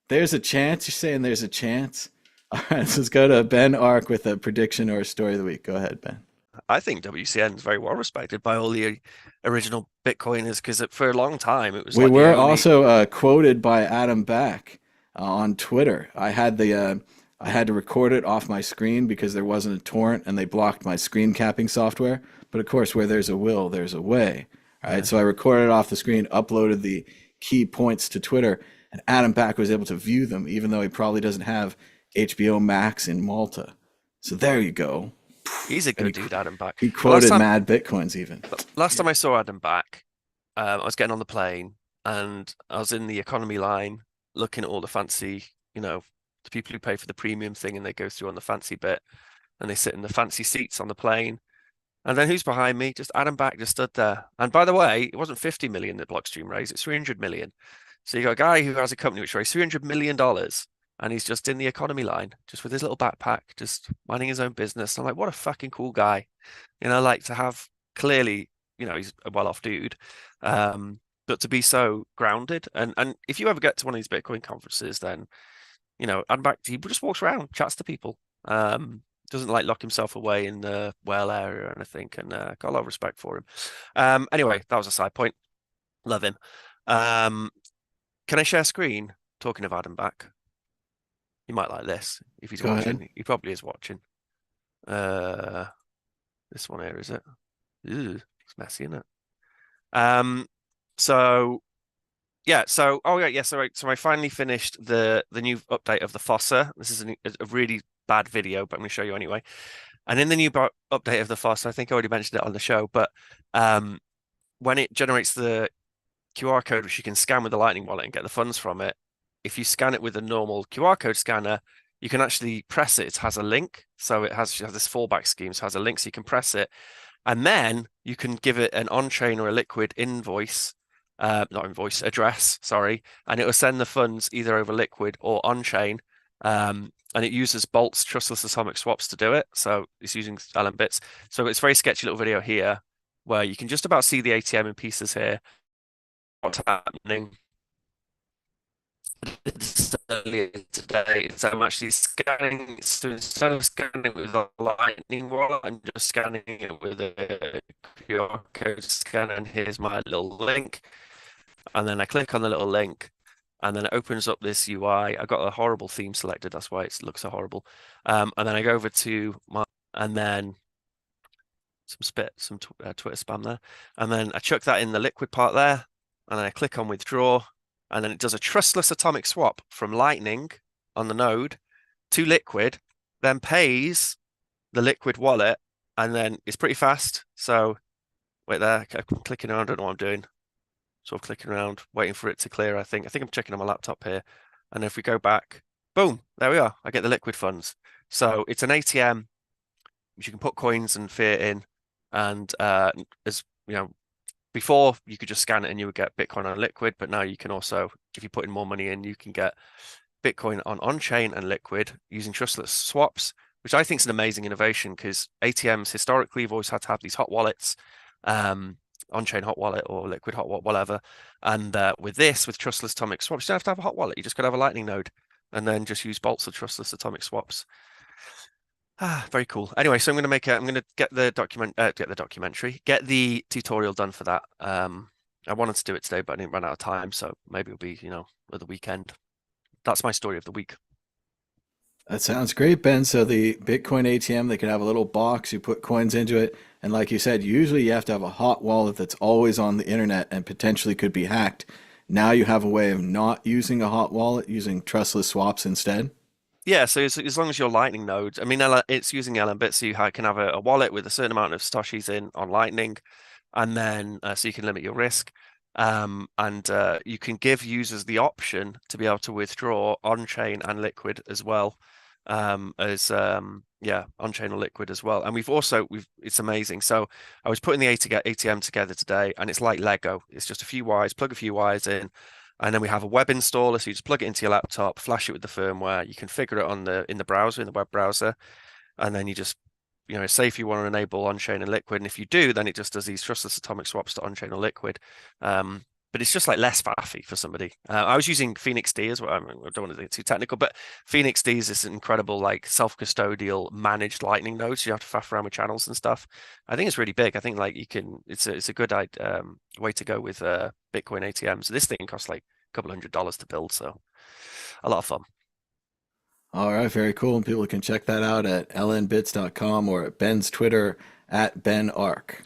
There's a chance. You're saying there's a chance. All right, so let's go to Ben Ark with a prediction or a story of the week. Go ahead, Ben. I think WCN is very well respected by all the original Bitcoiners because for a long time it was We like the were only... also quoted by Adam Back on Twitter. I had to record it off my screen because there wasn't a torrent and they blocked my screen capping software. But of course, where there's a will, there's a way. All right, so I recorded it off the screen, uploaded the key points to Twitter, and Adam Back was able to view them, even though he probably doesn't have HBO Max in Malta. So there you go. He's a good dude, Adam Back. He quoted Mad Bitcoins even. Last time I saw Adam Back, I was getting on the plane and I was in the economy line looking at all the fancy, the people who pay for the premium thing and they go through on the fancy bit and they sit in the fancy seats on the plane. And then who's behind me? Just Adam Back just stood there. And by the way, it wasn't 50 million that Blockstream raised, it's 300 million. So you got a guy who has a company which raised $300 million and he's just in the economy line, just with his little backpack, just minding his own business. I'm like, what a fucking cool guy. Like to have clearly, he's a well-off dude. But to be so grounded. And if you ever get to one of these Bitcoin conferences, then, Adam Back, he just walks around, chats to people. Doesn't like lock himself away in the well area or anything, and got a lot of respect for him. Anyway, that was a side point. Love him. Can I share screen? Talking of Adam Back, you might like this if he's watching. Ahead. He probably is watching. This one here, is it? Ew, it's messy, isn't it? So I finally finished the new update of the Fossa. This is a really bad video, but I'm going to show you anyway. And in the new update of the Fossa, I think I already mentioned it on the show, but when it generates the QR code, which you can scan with the Lightning wallet and get the funds from it, if you scan it with a normal QR code scanner, you can actually press it. It has a link. So it has this fallback scheme. So it has a link, so you can press it. And then you can give it an on-chain or a liquid address, sorry, and it will send the funds either over liquid or on-chain. And it uses Bolt's trustless atomic swaps to do it. So it's using LM bits. So it's a very sketchy little video here where you can just about see the ATM in pieces here. What's happening. did this earlier today is I'm actually scanning. So instead of scanning it with a Lightning wallet, I'm just scanning it with a QR code scanner. And here's my little link. And then I click on the little link, and then it opens up this UI. I got a horrible theme selected. That's why it looks so horrible. And then I go over to my, and then some Twitter spam there. And then I chuck that in the liquid part there, and then I click on withdraw, and then it does a trustless atomic swap from Lightning on the node to liquid, then pays the liquid wallet, and then it's pretty fast. So wait there, I'm clicking around, I don't know what I'm doing. Sort of clicking around, waiting for it to clear, I think. I'm checking on my laptop here. And if we go back, boom, there we are. I get the liquid funds. So it's an ATM, which you can put coins and fiat in. And as you know, before you could just scan it and you would get Bitcoin on liquid, but now you can also, if you put in more money in, you can get Bitcoin on-chain and liquid using trustless swaps, which I think is an amazing innovation because ATMs historically have always had to have these hot wallets, on-chain hot wallet or liquid hot wallet, whatever. And with trustless atomic swaps, you don't have to have a hot wallet. You just got to have a Lightning node and then just use bolts of trustless atomic swaps. Very cool. Anyway, so I'm going to get the tutorial done for that. I wanted to do it today, but I didn't run out of time. So maybe it'll be, at the weekend. That's my story of the week. That sounds great, Ben. So the Bitcoin ATM, they can have a little box, you put coins into it, and like you said, usually you have to have a hot wallet that's always on the internet and potentially could be hacked. Now you have a way of not using a hot wallet, using trustless swaps instead. Yeah, so as long as your Lightning nodes, I mean, it's using LNbit, so you can have a wallet with a certain amount of Satoshis in on Lightning, and then so you can limit your risk. And you can give users the option to be able to withdraw on-chain and liquid as well, on-chain or liquid as well. And it's amazing. So I was putting the ATM together today, and it's like Lego. It's just a few wires, plug a few wires in. And then we have a web installer, so you just plug it into your laptop, flash it with the firmware. You configure it in the browser, in the web browser, and then you just, say if you want to enable on-chain and liquid, and if you do, then it just does these trustless atomic swaps to on-chain or liquid. But it's just like less faffy for somebody. I was using Phoenix D as well. I don't want to get too technical, but Phoenix D is this incredible, like self-custodial managed Lightning node. So you have to faff around with channels and stuff. I think it's really big. I think like it's a good way to go with Bitcoin ATMs. This thing costs like a couple $100 to build, so a lot of fun. All right, very cool. And people can check that out at lnbits.com or at Ben's Twitter at BenArc.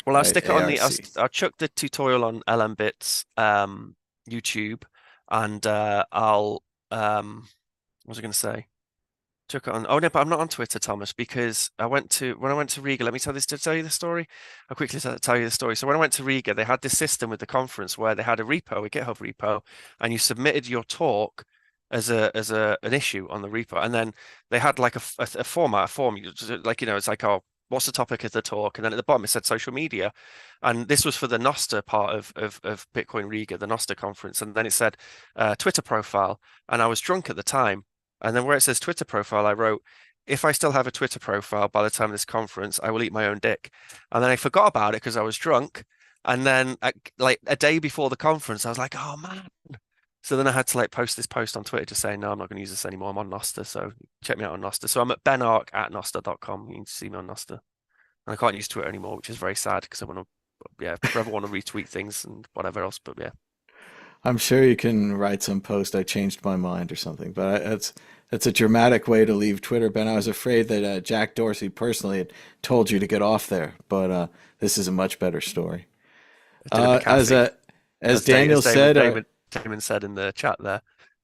Well, I'll right? stick it on ARC. I'll chuck the tutorial on LNbits YouTube, and I'll what was I going to say? Chuck it on. Oh no, but I'm not on Twitter, Thomas, because when I went to Riga. Let me tell you the story. I'll quickly tell you the story. So when I went to Riga, they had this system with the conference where they had a repo, a GitHub repo, and you submitted your talk as an issue on the repo, and then they had like a form. Like it's like, oh, what's the topic of the talk? And then at the bottom it said social media, and this was for the Nostr part of Bitcoin Riga, the Nostr conference, and then it said Twitter profile, and I was drunk at the time, and then where it says Twitter profile, I wrote, if I still have a Twitter profile by the time of this conference, I will eat my own dick. And then I forgot about it because I was drunk, and then like a day before the conference, I was like, oh man. So then I had to like post this post on Twitter just saying, no, I'm not going to use this anymore. I'm on Nostr. So check me out on Nostr. So I'm at benarc@nostr.com. You can see me on Nostr. And I can't use Twitter anymore, which is very sad because I want to, forever want to retweet things and whatever else. But yeah. I'm sure you can write some post, I changed my mind or something, but that's a dramatic way to leave Twitter, Ben. I was afraid that Jack Dorsey personally had told you to get off there, but this is a much better story. As Daniel said, Damon said in the chat there,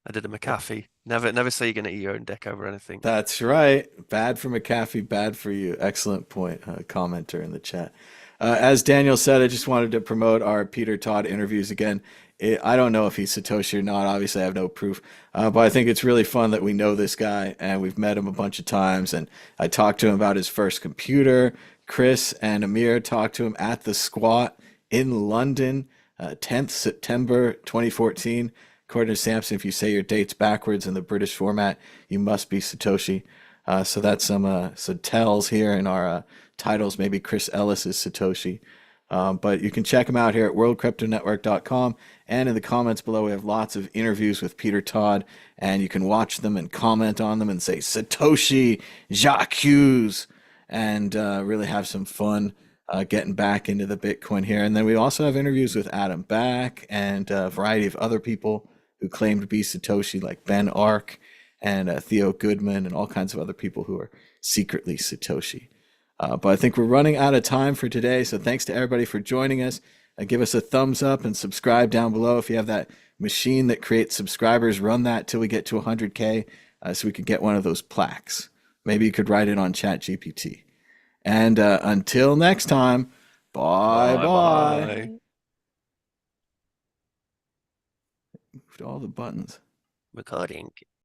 I did a McAfee. Never say you're going to eat your own dick over anything. That's right. Bad for McAfee, bad for you. Excellent point, commenter in the chat. As Daniel said, I just wanted to promote our Peter Todd interviews again. I don't know if he's Satoshi or not. Obviously, I have no proof. But I think it's really fun that we know this guy and we've met him a bunch of times. And I talked to him about his first computer. Chris and Amir talked to him at the Squat in London, 10th September 2014. According to Samson, if you say your dates backwards in the British format, you must be Satoshi. So that's some tells here in our titles. Maybe Chris Ellis is Satoshi. But you can check them out here at worldcryptonetwork.com. And in the comments below, we have lots of interviews with Peter Todd. And you can watch them and comment on them and say, Satoshi, J'accuse, and really have some fun getting back into the Bitcoin here. And then we also have interviews with Adam Back and a variety of other people who claim to be Satoshi, like Ben Ark and Theo Goodman and all kinds of other people who are secretly Satoshi. But I think we're running out of time for today. So thanks to everybody for joining us. Give us a thumbs up and subscribe down below. If you have that machine that creates subscribers, run that till we get to 100K so we could get one of those plaques. Maybe you could write it on ChatGPT. And until next time, bye-bye. Moved all the buttons. Recording.